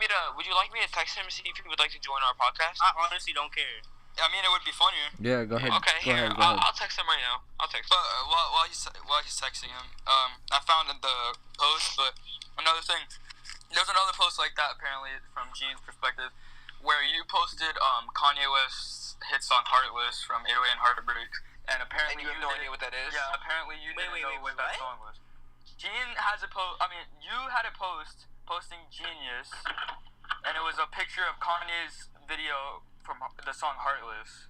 [SPEAKER 5] me to text him and see if he would like to join our podcast?
[SPEAKER 4] I honestly don't care.
[SPEAKER 2] I mean, it would be funnier.
[SPEAKER 1] Yeah, go ahead.
[SPEAKER 5] Okay,
[SPEAKER 1] go
[SPEAKER 5] here.
[SPEAKER 1] ahead.
[SPEAKER 5] I'll text him right now. I'll text him.
[SPEAKER 2] But while he's texting him, I found the post, but another thing, there's another post like that apparently from Gene's perspective, where you posted Kanye West's hit song "Heartless" from 808 and Heartbreak, and apparently
[SPEAKER 5] And you have no idea what that is?
[SPEAKER 2] Yeah, apparently you didn't know what that song was. Gene has a post. I mean, you had a post posting Genius, and it was a picture of Kanye's video from the song "Heartless."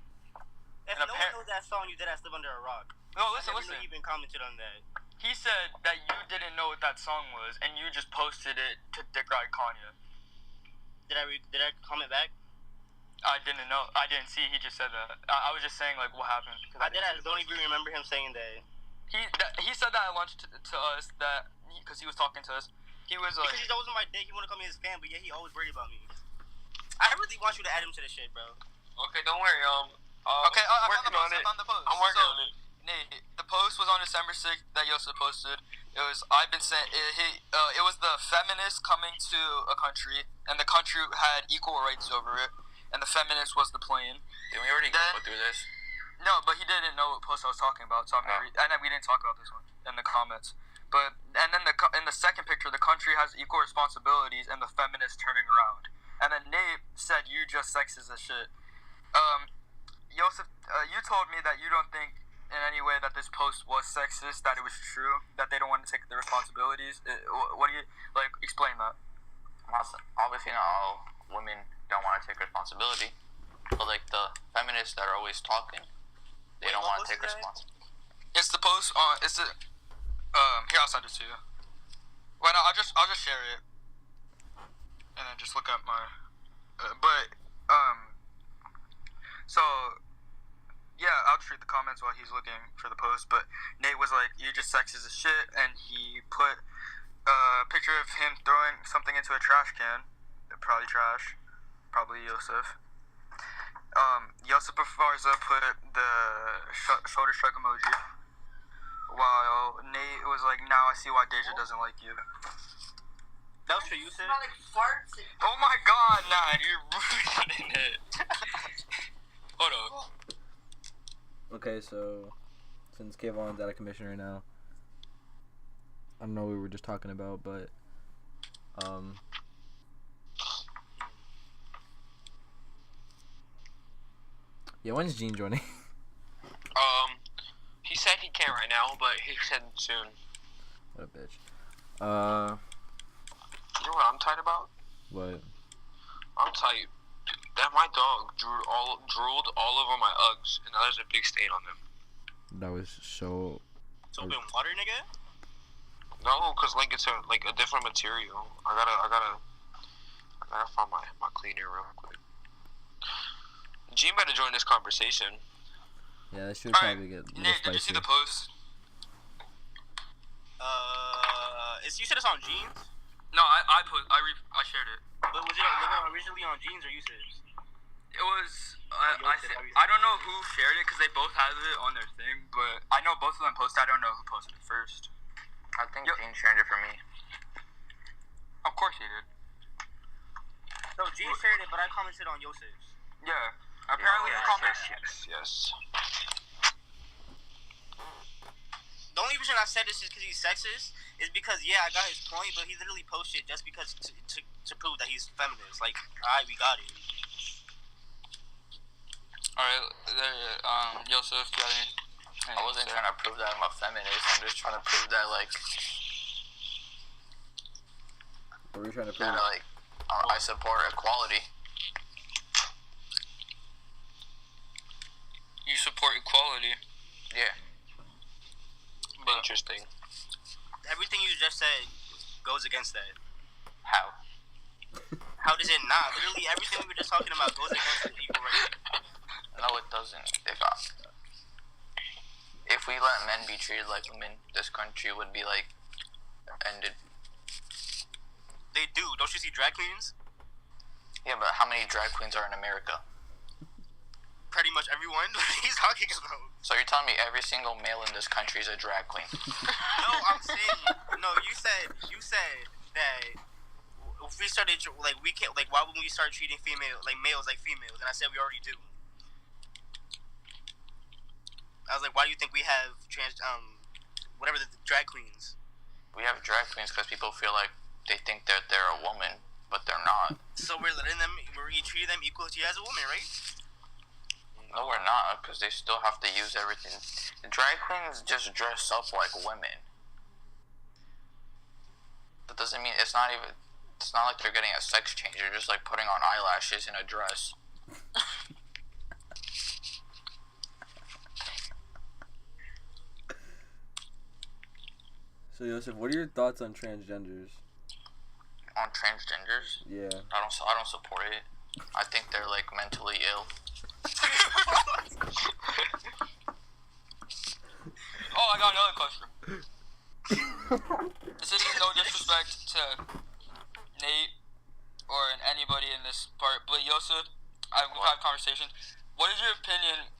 [SPEAKER 4] If
[SPEAKER 2] And
[SPEAKER 4] no one knows that song, you did have to live under a rock.
[SPEAKER 2] No,
[SPEAKER 4] I
[SPEAKER 2] listen.
[SPEAKER 4] never knew you even commented on that.
[SPEAKER 2] He said that you didn't know what that song was, and you just posted it to dick ride Kanye.
[SPEAKER 4] Did I comment back?
[SPEAKER 2] I didn't know. I didn't see. He just said that. I was just saying like what happened.
[SPEAKER 4] I don't even remember him saying that.
[SPEAKER 2] He said that at lunch to us that because he was talking to us. He was like,
[SPEAKER 4] because he's always on my dick. He want to call me his fan, but yeah, he always worried about me. I really want you to add him to the shit, bro.
[SPEAKER 5] Okay, don't worry.
[SPEAKER 2] okay, I
[SPEAKER 5] working on it.
[SPEAKER 2] found the post.
[SPEAKER 5] I'm working on it.
[SPEAKER 2] Nate, the post was on December 6th that Yosef posted. It was it was the feminists coming to a country, and the country had equal rights over it, and the feminist was the plane.
[SPEAKER 3] Did we already go through this?
[SPEAKER 2] No, but he didn't know what post I was talking about, so and then we didn't talk about this one in the comments. But and then in the second picture, the country has equal responsibilities, and the feminists turning around. And then Nate said, "You just sexist as shit." Yosef, you told me that you don't think in any way that this post was sexist, that it was true, that they don't want to take the responsibilities. What do you like? Explain that.
[SPEAKER 3] Obviously, not all women don't want to take responsibility, but like the feminists that are always talking, they don't want to take responsibility.
[SPEAKER 2] It's the post. It's the. Here, I'll send it to you. Well, no, I'll just share it, and then just look up my. So, yeah, I'll just read the comments while he's looking for the post. But Nate was like, "You just sexist as shit," and he put a picture of him throwing something into a trash can. Probably trash. Probably Yosef. Yosef Barza put the shoulder shrug emoji. While Nate was like, "Now I see why Deja doesn't like you."
[SPEAKER 4] That was for you, sir?
[SPEAKER 2] Oh my god, nah, you're ruining it. Hold on.
[SPEAKER 1] Okay, so since Kaivon's out of commission right now, I don't know what we were just talking about, but yeah, when's Gene joining?
[SPEAKER 5] He said he can't right now, but he said soon.
[SPEAKER 1] What a bitch.
[SPEAKER 5] You know what I'm tight about?
[SPEAKER 1] What?
[SPEAKER 5] I'm tight that my dog drooled all over my Uggs, and now there's a big stain on them.
[SPEAKER 1] That was so.
[SPEAKER 4] Soap and water, nigga?
[SPEAKER 5] No, cause like it's a different material. I gotta find my cleaner real quick. Gene better join this conversation.
[SPEAKER 1] Yeah, that should probably get.
[SPEAKER 2] Nate, did you see the post?
[SPEAKER 4] You said it's on Jeans?
[SPEAKER 2] No, I shared it.
[SPEAKER 4] But was it originally on Jeans or Yusuf's?
[SPEAKER 2] It was. I don't know who shared it because they both had it on their thing, but I know both of them posted. I don't know who posted it first.
[SPEAKER 3] I think Gene shared it for me.
[SPEAKER 2] Of course he did.
[SPEAKER 4] No, Gene shared it, but I commented on Yosef's.
[SPEAKER 2] Yeah. Apparently,
[SPEAKER 3] Yeah,
[SPEAKER 2] the comments.
[SPEAKER 5] Yes.
[SPEAKER 4] The only reason I said this is because he's sexist is because, yeah, I got his point, but he literally posted just because to prove that he's feminist. Like, alright, we got it.
[SPEAKER 2] Alright, Yosef, you got any?
[SPEAKER 3] I wasn't trying to prove that I'm a feminist. I'm just trying to prove that, like,
[SPEAKER 1] What were you trying to prove?
[SPEAKER 3] that, like, I support equality.
[SPEAKER 2] You support equality.
[SPEAKER 3] Yeah.
[SPEAKER 2] But
[SPEAKER 5] Interesting.
[SPEAKER 4] Everything you just said goes against that.
[SPEAKER 3] How?
[SPEAKER 4] How does it not? Literally, everything we were just talking about goes against the equal rights.
[SPEAKER 3] No, it doesn't. If we let men be treated like women, this country would be, like, ended.
[SPEAKER 4] They do. Don't you see drag queens?
[SPEAKER 3] Yeah, but how many drag queens are in America?
[SPEAKER 4] Pretty much everyone. What are you talking about?
[SPEAKER 3] So you're telling me every single male in this country is a drag queen?
[SPEAKER 4] No, I'm saying. No, you said that if we started like we can't like why wouldn't we start treating males like females? And I said we already do. I was like, why do you think we have whatever the drag queens?
[SPEAKER 3] We have drag queens because people feel like they think that they're a woman, but they're not.
[SPEAKER 4] So we're treating them equal to you as a woman, right?
[SPEAKER 3] No, we're not, because they still have to use everything. The drag queens just dress up like women. That doesn't mean it's not like they're getting a sex change. They're just like putting on eyelashes and a dress.
[SPEAKER 1] So Joseph, what are your thoughts on transgenders?
[SPEAKER 3] On transgenders?
[SPEAKER 1] Yeah.
[SPEAKER 3] I don't support it. I think they're like mentally ill.
[SPEAKER 2] Oh, I got another question. This isn't no disrespect to Nate or anybody in this part, but Yosef, we've had conversations. What is your opinion?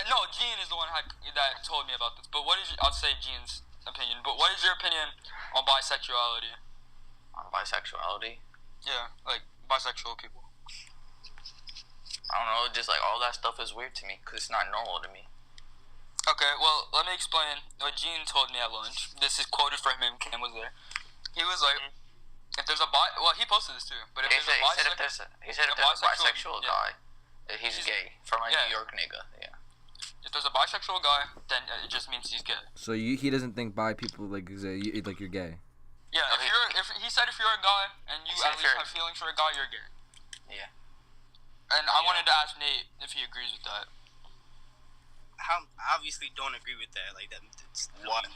[SPEAKER 2] No, Gene is the one that told me about this. But I'll say Gene's opinion. But what is your opinion on bisexuality?
[SPEAKER 3] On bisexuality?
[SPEAKER 2] Yeah, like bisexual people.
[SPEAKER 3] I don't know, just like all that stuff is weird to me because it's not normal to me.
[SPEAKER 2] Okay, well, let me explain what Gene told me at lunch. This is quoted from him. Cam was there. He was like, if there's a well, he posted this too. But if
[SPEAKER 3] He said if there's a bisexual guy, he's gay from a New York nigga. Yeah.
[SPEAKER 2] If there's a bisexual guy, then it just means he's gay.
[SPEAKER 1] So he doesn't think bi people like you're gay.
[SPEAKER 2] Yeah, if he said if you're a guy and you at least have feelings for a guy, you're gay.
[SPEAKER 3] Yeah.
[SPEAKER 2] And I wanted to ask Nate if he agrees with that.
[SPEAKER 4] I obviously don't agree with that. Like that. What?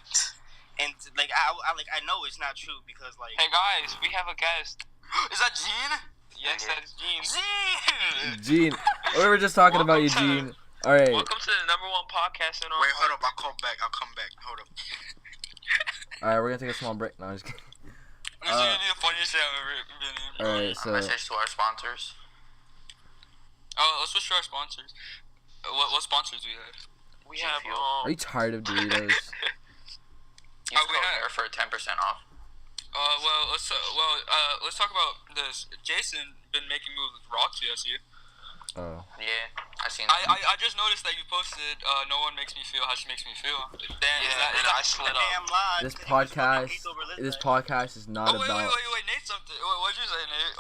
[SPEAKER 4] And like I know it's not true because like.
[SPEAKER 5] Hey guys, we have a guest.
[SPEAKER 2] Is that Gene?
[SPEAKER 5] Yes, that's Gene.
[SPEAKER 1] Gene, we were just talking about you, Gene. All right.
[SPEAKER 5] Welcome to the #1 podcast in our.
[SPEAKER 4] Wait, hold up. I'll come back. Hold up.
[SPEAKER 1] All right, we're gonna take a small break. No, I'm just kidding.
[SPEAKER 2] This is gonna be the funniest shit I've ever been in.
[SPEAKER 1] All right, so.
[SPEAKER 3] A message to our sponsors.
[SPEAKER 2] Oh, let's switch to our sponsors. What sponsors do we have?
[SPEAKER 5] We have.
[SPEAKER 1] Are you tired of Doritos?
[SPEAKER 3] Use code Nerf for 10% off.
[SPEAKER 2] Let's talk about this. Jason been making moves with Roxy, I see.
[SPEAKER 1] Oh.
[SPEAKER 3] Yeah, I seen that.
[SPEAKER 2] I just noticed that you posted. No one makes me feel how she makes me feel. Dan,
[SPEAKER 5] I slid up.
[SPEAKER 1] This podcast is not about.
[SPEAKER 2] Wait, Nate, something. What'd you say, Nate?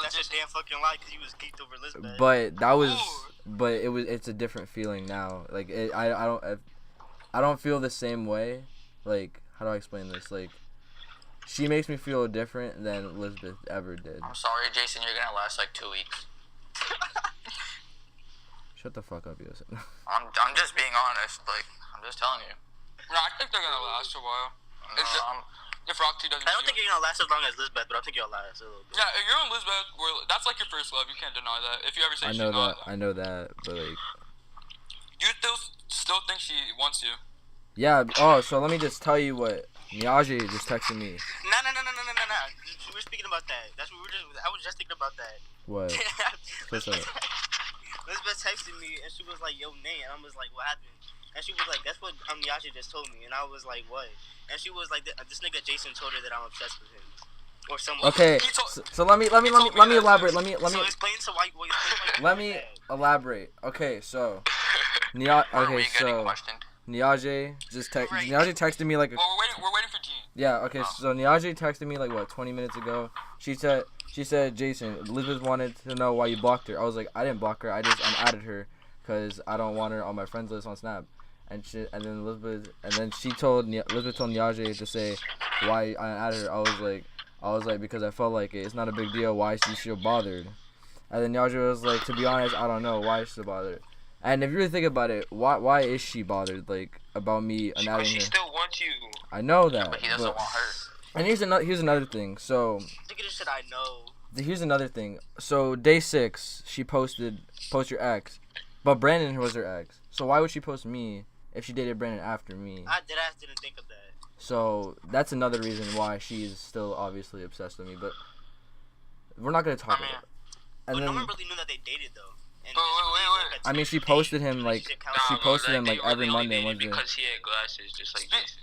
[SPEAKER 4] That's a damn fucking lie because you was geeked over Elizabeth.
[SPEAKER 1] But that was. But it's a different feeling now. Like I don't feel the same way. Like, how do I explain this? Like, she makes me feel different than Elizabeth ever did.
[SPEAKER 3] I'm sorry, Jason. You're gonna last like 2 weeks.
[SPEAKER 1] Shut the fuck up, Yosef.
[SPEAKER 3] I'm just being honest. Like, I'm just telling you.
[SPEAKER 2] No, I think they're gonna last a while. If Roxy doesn't.
[SPEAKER 4] I don't think you're gonna last as long as Elizabeth, but I think you'll last a little bit.
[SPEAKER 2] Yeah, if you're on Elizabeth, that's like your first love. You can't deny that. If you ever say
[SPEAKER 1] I know that, but like.
[SPEAKER 2] Do you still think she wants you?
[SPEAKER 1] Yeah. Oh, so let me just tell you what Miyaji just texted me.
[SPEAKER 4] No. We were speaking about that. That's what I was just thinking about that.
[SPEAKER 1] What? What's up?
[SPEAKER 4] Elizabeth texted me and she was like, "Yo, Nate," and I was like, "What happened?" And she was like, "That's what Miyaji just told me," and I was like, "What?" And she was like, "This nigga Jason told her that I'm obsessed with him." Or someone.
[SPEAKER 1] Okay, so let me elaborate. Let me
[SPEAKER 4] So explain to why.
[SPEAKER 1] Let me elaborate. Okay, so Niaje texted me like.
[SPEAKER 2] Well, we're waiting for Gene.
[SPEAKER 1] Yeah. Okay. So Niaje texted me like 20 minutes ago. She said, Jason, Elizabeth wanted to know why you blocked her. I was like, I didn't block her. I just unadded her because I don't want her on my friends list on Snap. And then Elizabeth told Niaje to say why I unadded her. I was like because I felt like it. It's not a big deal. Why is she so bothered? And then Niaje was like, to be honest, I don't know why she's so bothered. And if you really think about it, why is she bothered like about me unadding her?
[SPEAKER 5] She still wants you.
[SPEAKER 1] I know that.
[SPEAKER 3] But he doesn't want her.
[SPEAKER 1] And here's another thing. So.
[SPEAKER 4] Look at this shit I know.
[SPEAKER 1] Here's another thing. So day 6, she post your ex, but Brandon was her ex. So why would she post me if she dated Brandon after me?
[SPEAKER 4] I didn't think of that.
[SPEAKER 1] So that's another reason why she's still obviously obsessed with me. But we're not gonna talk about it.
[SPEAKER 4] And no one really knew that they dated though. And
[SPEAKER 2] wait.
[SPEAKER 1] I mean, she posted him like every Monday and Wednesday.
[SPEAKER 5] Because he had glasses, just like Jason.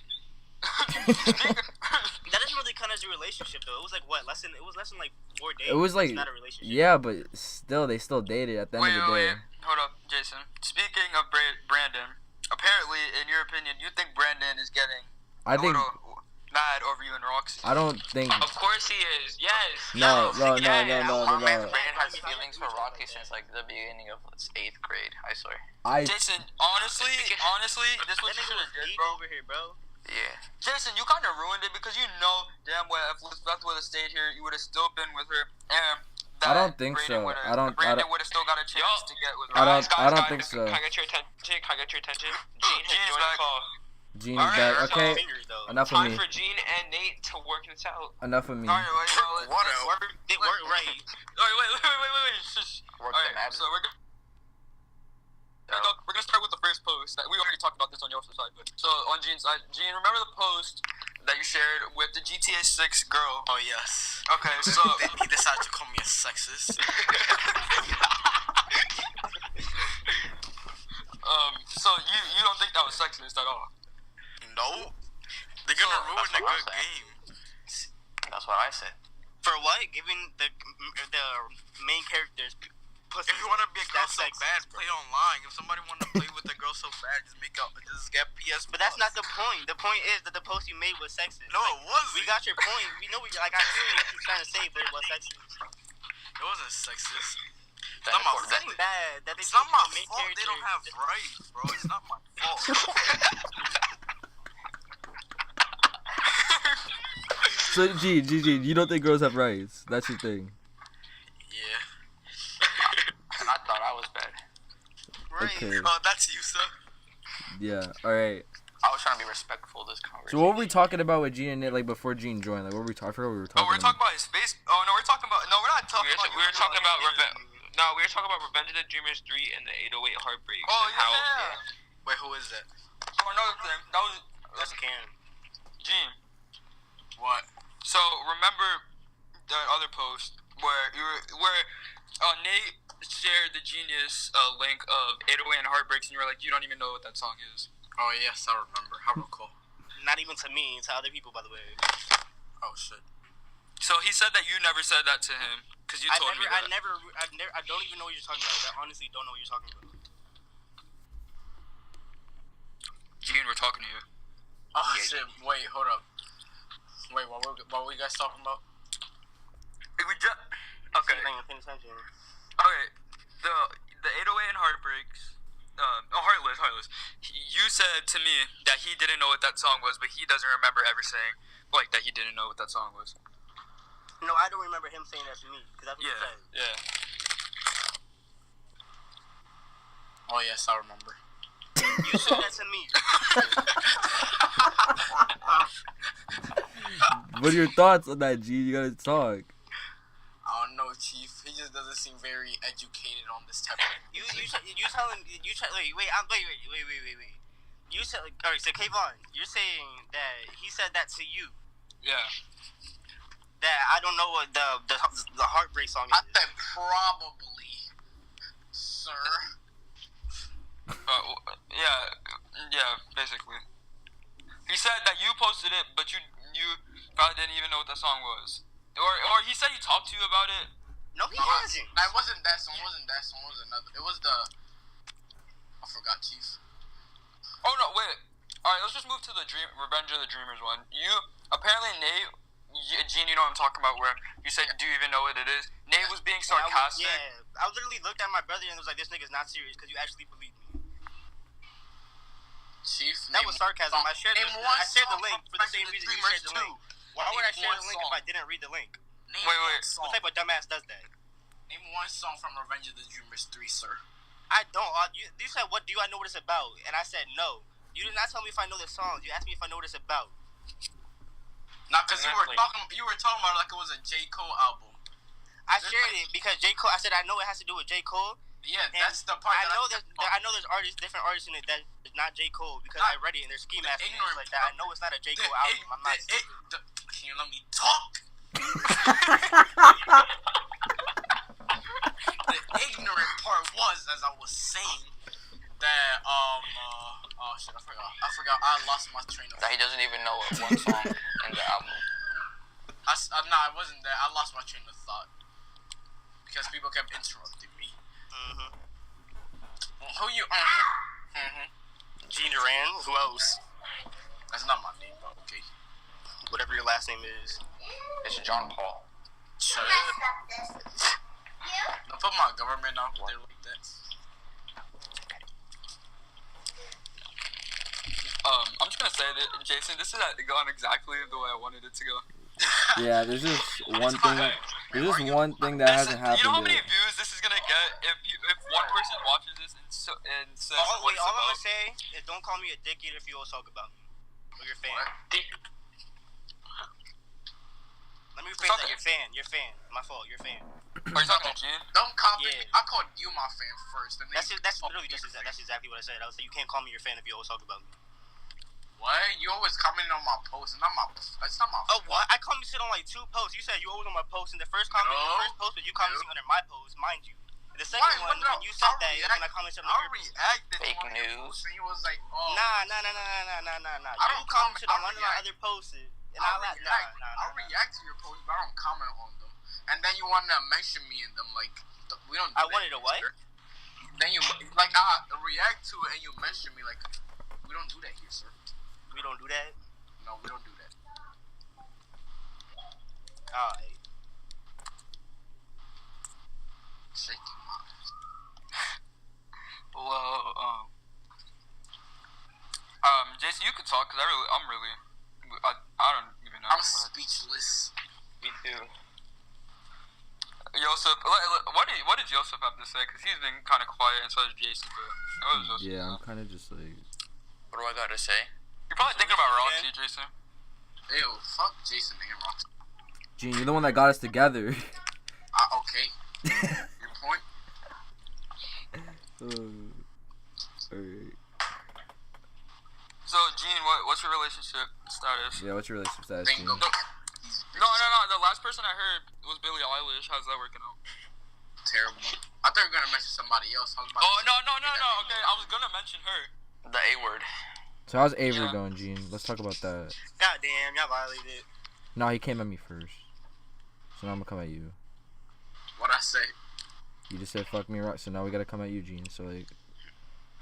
[SPEAKER 4] That doesn't really count as a relationship though. It was like less than like 4 days.
[SPEAKER 1] It was like,
[SPEAKER 4] it's not a relationship.
[SPEAKER 1] Yeah, but still, they still dated at the end of the day.
[SPEAKER 2] Wait, hold up, Jason. Speaking of Brandon, apparently, in your opinion, you think Brandon is getting mad over you and Roxy.
[SPEAKER 1] I don't think.
[SPEAKER 3] Of course he is. Yes.
[SPEAKER 1] No.
[SPEAKER 3] My man's brain has feelings for Rocky since like the beginning of 8th grade. I swear.
[SPEAKER 2] Jason, honestly, this was you should have did, bro.
[SPEAKER 4] Over here, bro.
[SPEAKER 3] Yeah.
[SPEAKER 2] Jason, you kind of ruined it because you know damn well if Elizabeth would have stayed here, you would have still been with her. And
[SPEAKER 1] I don't think so.
[SPEAKER 2] Brandon would have still got a chance to get with her.
[SPEAKER 1] I don't think so.
[SPEAKER 5] Can I get your attention? Gene has
[SPEAKER 2] Gene's
[SPEAKER 5] joined the
[SPEAKER 2] back.
[SPEAKER 5] call.
[SPEAKER 1] Gene's back. Okay. Enough of
[SPEAKER 5] Time
[SPEAKER 1] me.
[SPEAKER 5] for Gene and Nate to work this out.
[SPEAKER 1] Enough of me.
[SPEAKER 2] Alright, wait.
[SPEAKER 4] Whatever. It worked right.
[SPEAKER 2] Wait. Shush. Alright, so we're gonna start with the first post. We already talked about this on your side, but so on Gene's side, Gene, remember the post that you shared with the GTA 6 girl?
[SPEAKER 6] Oh yes.
[SPEAKER 2] Okay, so
[SPEAKER 6] He decided to call me a sexist.
[SPEAKER 2] so you don't think that was sexist at all?
[SPEAKER 6] No. They're gonna ruin the good game.
[SPEAKER 3] That's what I said.
[SPEAKER 4] For what? Giving the main characters pussy.
[SPEAKER 6] If you want to be a girl
[SPEAKER 4] That's
[SPEAKER 6] so
[SPEAKER 4] sexist.
[SPEAKER 6] bad, play online. If somebody want to play with a girl so bad, just get PS.
[SPEAKER 4] But that's not the point. The point is that the post you made was sexist.
[SPEAKER 6] No, it wasn't.
[SPEAKER 4] We got your point. We know I hear what you're trying to say, but it was sexist.
[SPEAKER 6] It wasn't sexist.
[SPEAKER 3] Then
[SPEAKER 6] Not my
[SPEAKER 3] of course,
[SPEAKER 6] fault.
[SPEAKER 4] It's bad that
[SPEAKER 6] It's not my
[SPEAKER 4] the main
[SPEAKER 6] fault. They don't have
[SPEAKER 4] character-
[SPEAKER 6] rights, bro. It's not my fault.
[SPEAKER 1] So Gene, you don't think girls have rights? That's your thing.
[SPEAKER 6] Yeah.
[SPEAKER 3] I thought I was bad.
[SPEAKER 4] Right.
[SPEAKER 1] Okay.
[SPEAKER 6] That's you, sir.
[SPEAKER 1] Yeah. All right.
[SPEAKER 3] I was trying to be respectful of this conversation.
[SPEAKER 1] So what were we talking about with Gene and Nate, like before Gene joined? Like what were we talking? I forgot what we were talking.
[SPEAKER 2] We're talking about his face. Oh no, we're talking about. No, we're not talking about.
[SPEAKER 5] We were talking about Revenge of the Dreamers 3 and the 808 Heartbreaks.
[SPEAKER 2] Oh
[SPEAKER 5] and how,
[SPEAKER 2] yeah.
[SPEAKER 6] Wait, who is that?
[SPEAKER 2] Oh, another thing.
[SPEAKER 4] That's Cam.
[SPEAKER 2] Gene.
[SPEAKER 6] What?
[SPEAKER 2] So remember the other post where Nate shared the Genius link of 808 and Heartbreaks, and you were like, you don't even know what that song is.
[SPEAKER 6] Oh yes, I remember. I recall.
[SPEAKER 4] Not even to me, to other people, by the way.
[SPEAKER 6] Oh shit.
[SPEAKER 2] So he said that you never said that to him because you told me that.
[SPEAKER 4] I don't even know what you're talking about. I honestly don't know what you're talking about.
[SPEAKER 2] Gene, we're talking to you.
[SPEAKER 6] Oh shit. Wait, hold up. Wait, what were you guys talking about?
[SPEAKER 2] Okay.
[SPEAKER 4] Paying attention.
[SPEAKER 2] Okay. The 808 and Heartbreaks. Heartless. You said to me that he didn't know what that song was, but he doesn't remember ever saying like that he didn't know what that song was.
[SPEAKER 4] No, I don't remember him saying that to me because that's what he said.
[SPEAKER 2] Yeah.
[SPEAKER 6] Oh yes, I remember.
[SPEAKER 4] You said that to me.
[SPEAKER 1] What are your thoughts on that, Gene? You gotta talk.
[SPEAKER 6] I don't know, Chief. He just doesn't seem very educated on this type of.
[SPEAKER 4] Wait. You said, alright, so Kaivon, you're saying that he said that to you.
[SPEAKER 2] Yeah.
[SPEAKER 4] That I don't know what the Heartbreak song is.
[SPEAKER 6] I said probably, sir.
[SPEAKER 2] Yeah, basically. He said that you posted it, but you probably didn't even know what that song was. Or he said he talked to you about it.
[SPEAKER 4] No, he hasn't.
[SPEAKER 6] It wasn't that song. It was another. It was the. I forgot, Chief.
[SPEAKER 2] Oh no, wait. Alright, let's just move to the Revenge of the Dreamers one. Apparently Nate, Gene, you know what I'm talking about, where you said, do you even know what it is? Nate was being sarcastic.
[SPEAKER 4] I literally looked at my brother and was like, this nigga's not serious because you actually believe me.
[SPEAKER 6] Chief.
[SPEAKER 4] That was sarcasm. I shared the link for the same reason you shared the link. Why would I share the link if I didn't read the link?
[SPEAKER 2] Wait.
[SPEAKER 4] What type of dumbass does that?
[SPEAKER 6] Name one song from Revenge of the Dreamers 3, sir.
[SPEAKER 4] I don't. You said, what do I know what it's about? And I said, no. You did not tell me if I know the songs. You asked me if I know what it's about.
[SPEAKER 6] Not because you were talking about it like it was a J. Cole album.
[SPEAKER 4] I shared it because J. Cole. I said I know it has to do with J. Cole.
[SPEAKER 6] Yeah, that's the part.
[SPEAKER 4] I know there's different artists in it that is not J. Cole because I read it and there's ski masks and stuff like that. I know it's not a J. Cole album. I'm not stupid.
[SPEAKER 6] Can you let me talk? The ignorant part was, as I was saying, that oh shit, I forgot. I lost my train of thought.
[SPEAKER 3] That he doesn't even know one song in the album.
[SPEAKER 6] I wasn't there. I lost my train of thought because people kept interrupting me. Who you?
[SPEAKER 4] Gene Duran. Who else?
[SPEAKER 6] That's not my name, but okay.
[SPEAKER 4] whatever your last name is.
[SPEAKER 3] It's John Paul.
[SPEAKER 6] Shut up. Don't put my government out there like that.
[SPEAKER 2] I'm just gonna say that, Jason, this is going exactly the way I wanted it to go.
[SPEAKER 1] Yeah, there's just one thing. There's just one thing that hasn't happened
[SPEAKER 2] You know how many
[SPEAKER 1] yet.
[SPEAKER 2] views this is gonna get if one person watches this and says
[SPEAKER 4] All
[SPEAKER 2] what it's
[SPEAKER 4] I'm
[SPEAKER 2] about?
[SPEAKER 4] gonna say is don't call me a dickhead if you always talk about me or your fan. Let me rephrase that. Your fan. My fault. Your fan.
[SPEAKER 2] Are you talking to Gene?
[SPEAKER 6] Don't copy.
[SPEAKER 4] Yeah.
[SPEAKER 6] I called you my fan first. And then
[SPEAKER 4] That's literally that's exactly what I said. I was like, you can't call me your fan if you always talk about me.
[SPEAKER 6] What? You always comment on my posts. It's not my
[SPEAKER 4] Oh, what? I commented on like 2 posts. You said you always on my post, and the first comment, the first post was you commenting under my post, mind you. The second one, when you said that, is when I commented on your post.
[SPEAKER 6] reacted
[SPEAKER 3] Fake
[SPEAKER 6] to your
[SPEAKER 3] news.
[SPEAKER 6] post, and you was like, oh.
[SPEAKER 4] Nah.
[SPEAKER 6] I
[SPEAKER 4] You
[SPEAKER 6] don't
[SPEAKER 4] commented on
[SPEAKER 6] comment-
[SPEAKER 4] one of my other posts, and
[SPEAKER 6] I'll
[SPEAKER 4] I like,
[SPEAKER 6] I'll react to your posts, but I don't comment on them. And then you want to mention me in them, like, we don't do
[SPEAKER 4] I
[SPEAKER 6] that
[SPEAKER 4] wanted to
[SPEAKER 6] here,
[SPEAKER 4] what?
[SPEAKER 6] sir. Then you, like, I react to it and you mention me, like, we don't do that here, sir.
[SPEAKER 4] We don't do that.
[SPEAKER 6] No, we don't do that.
[SPEAKER 4] Alright.
[SPEAKER 6] Shaking my ass.
[SPEAKER 2] Well, Jason, you could talk because I don't even know.
[SPEAKER 6] I'm speechless.
[SPEAKER 2] Me too. Joseph, what did Joseph have to say? Because he's been kind of quiet, and so is Jason. But what was Joseph?
[SPEAKER 1] Yeah, I'm kind of just like.
[SPEAKER 3] What do I gotta say?
[SPEAKER 2] You're probably thinking about Roxy, Jason.
[SPEAKER 6] Ew, fuck Jason and Roxy.
[SPEAKER 1] Gene, you're the one that got us together.
[SPEAKER 6] Okay. Your point?
[SPEAKER 1] Alright.
[SPEAKER 2] So, Gene, what's your relationship status?
[SPEAKER 1] Yeah, what's your relationship status, Gene?
[SPEAKER 6] Bingo.
[SPEAKER 2] No. The last person I heard was Billie Eilish. How's that working out?
[SPEAKER 6] Terrible. I thought you were gonna mention somebody else. I was about to
[SPEAKER 2] Oh,
[SPEAKER 6] say-
[SPEAKER 2] no. Okay, I was gonna mention her.
[SPEAKER 3] The A word.
[SPEAKER 1] So how's Avery
[SPEAKER 2] Yeah.
[SPEAKER 1] going, Gene? Let's talk about that.
[SPEAKER 4] God damn, y'all violated.
[SPEAKER 1] No, he came at me first. So now I'm gonna come at you.
[SPEAKER 6] What'd I say?
[SPEAKER 1] You just said fuck me, right? So now we gotta come at you, Gene. So like,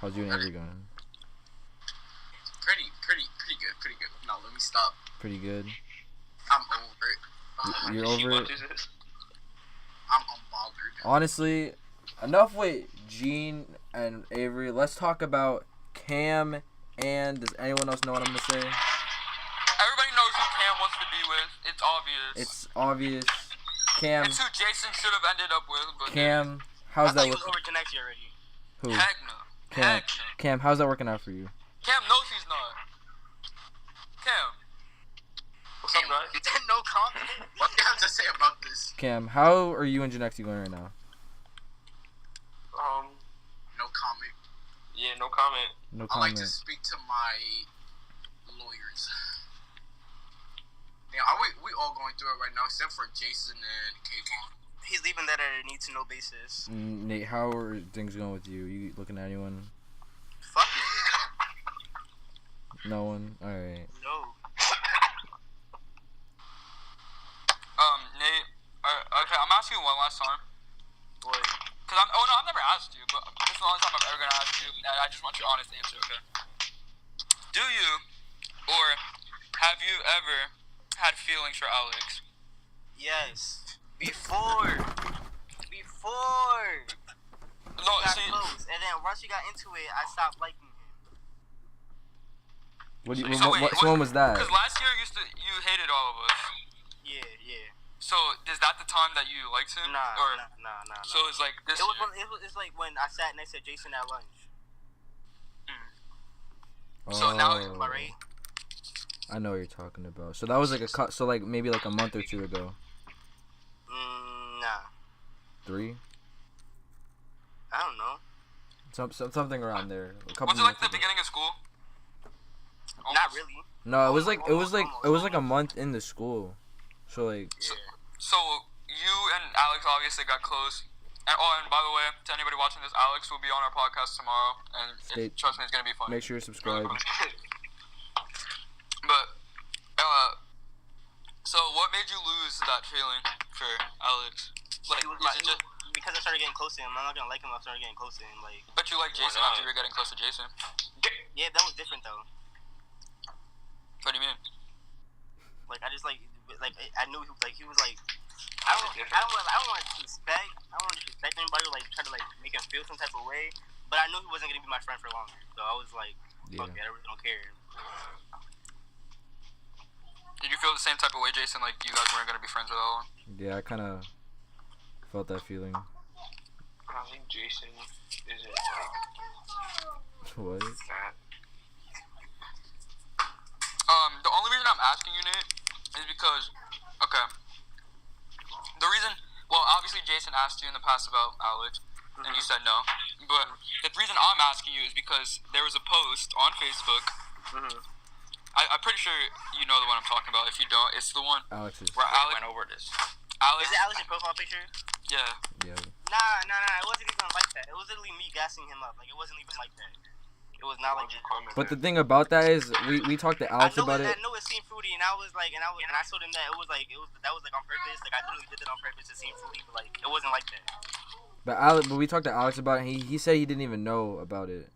[SPEAKER 1] how's you and Avery going?
[SPEAKER 6] Pretty good. No, let me stop.
[SPEAKER 1] Pretty good.
[SPEAKER 6] I'm over it.
[SPEAKER 1] You're over it.
[SPEAKER 6] I'm unbothered.
[SPEAKER 1] Honestly, enough with Gene and Avery. Let's talk about Cam. And does anyone else know what I'm gonna say?
[SPEAKER 2] Everybody knows who Cam wants to be with. It's obvious.
[SPEAKER 1] It's obvious. Cam.
[SPEAKER 2] It's who Jason should have ended up with. But
[SPEAKER 1] Cam.
[SPEAKER 4] I
[SPEAKER 1] How's
[SPEAKER 4] thought
[SPEAKER 1] that
[SPEAKER 4] you was
[SPEAKER 1] working?
[SPEAKER 4] over Janexi already.
[SPEAKER 1] Who?
[SPEAKER 2] Heck no.
[SPEAKER 1] Cam.
[SPEAKER 2] Heck no.
[SPEAKER 1] Cam. How's that working out for you?
[SPEAKER 2] Cam knows he's not. Cam. What's up, guys?
[SPEAKER 4] No comment.
[SPEAKER 6] What do you have to say about this?
[SPEAKER 1] Cam, how are you and Janexi going right now?
[SPEAKER 6] No comment.
[SPEAKER 2] Yeah, no comment.
[SPEAKER 1] No
[SPEAKER 6] I like
[SPEAKER 1] comment.
[SPEAKER 6] to speak to my lawyers. Yeah, are we all going through it right now, except for Jason and Kaivon.
[SPEAKER 4] He's leaving that at a need to know basis.
[SPEAKER 1] Nate, how are things going with you? You looking at anyone?
[SPEAKER 4] Fuck
[SPEAKER 1] No one? Alright.
[SPEAKER 4] no.
[SPEAKER 2] Nate. Okay, I'm asking you one last time.
[SPEAKER 4] Boy.
[SPEAKER 2] Cause I've never asked you, but this is the only time I'm ever gonna ask you, and I just want your honest answer, okay? Do you, or have you ever had feelings for Alex?
[SPEAKER 4] Yes. Before.
[SPEAKER 2] No,
[SPEAKER 4] We got
[SPEAKER 2] see,
[SPEAKER 4] close, and then once you got into it, I stopped liking him.
[SPEAKER 1] What, do you,
[SPEAKER 2] So
[SPEAKER 1] what,
[SPEAKER 2] wait,
[SPEAKER 1] so when was that?
[SPEAKER 2] Cause last year you hated all of us.
[SPEAKER 4] Yeah.
[SPEAKER 2] So is that the time that you liked him?
[SPEAKER 4] Nah.
[SPEAKER 2] Or so it's like this
[SPEAKER 4] It was
[SPEAKER 2] year.
[SPEAKER 4] when, it's like when I sat next to Jason at lunch.
[SPEAKER 2] So now
[SPEAKER 4] Am I right?
[SPEAKER 1] I know what you're talking about. So that was like so like maybe like a month or two ago.
[SPEAKER 4] Nah.
[SPEAKER 1] 3?
[SPEAKER 4] I don't know.
[SPEAKER 1] Something around there. A couple
[SPEAKER 2] Was it like
[SPEAKER 1] months
[SPEAKER 2] the
[SPEAKER 1] ago.
[SPEAKER 2] beginning of school?
[SPEAKER 4] Not really.
[SPEAKER 1] No, it was like a month into school. So like
[SPEAKER 2] So you and Alex obviously got close. And by the way, to anybody watching this, Alex will be on our podcast tomorrow, and trust me, it's gonna be fun.
[SPEAKER 1] make sure you subscribe.
[SPEAKER 2] But so what made you lose that feeling for Alex? Like,
[SPEAKER 4] He was
[SPEAKER 2] is it just,
[SPEAKER 4] because I started getting close to him. I'm not gonna like him. I started getting close to him. Like,
[SPEAKER 2] but you like Jason
[SPEAKER 6] not?
[SPEAKER 2] after you were getting close to Jason?
[SPEAKER 4] yeah, that was different though.
[SPEAKER 2] What do you mean?
[SPEAKER 4] Like I just like I knew he was like I don't want to disrespect anybody or like try to like make him feel some type of way. But I knew he wasn't gonna be my friend for long, so I was like, fuck it, I really don't care.
[SPEAKER 2] Did you feel the same type of way, Jason? Like you guys weren't gonna be friends with all?
[SPEAKER 1] Yeah, I kind of felt that feeling.
[SPEAKER 5] I think Jason isn't like
[SPEAKER 1] What?
[SPEAKER 5] fat.
[SPEAKER 2] The only reason I'm asking you, Nate, is because, okay, the reason, well, obviously Jason asked you in the past about Alex, and you said no, but the reason I'm asking you is because there was a post on Facebook, I'm pretty sure you know the one I'm talking about. If you don't, it's the one
[SPEAKER 1] Alex's.
[SPEAKER 2] where Alex
[SPEAKER 3] went over this.
[SPEAKER 2] Alex,
[SPEAKER 4] Is it Alex's profile picture?
[SPEAKER 2] yeah.
[SPEAKER 1] Yeah.
[SPEAKER 4] Nah, it wasn't even like that. It was literally me gassing him up. Like, it wasn't even like that. It was not like that.
[SPEAKER 1] But the thing about that is, we talked to Alex about it.
[SPEAKER 4] I know it seemed fruity, and I was like, and I told him that it was on purpose. Like, I literally did it on purpose to seem fruity, but like, it wasn't like that.
[SPEAKER 1] But we talked to Alex about it. And he said he didn't even know about it.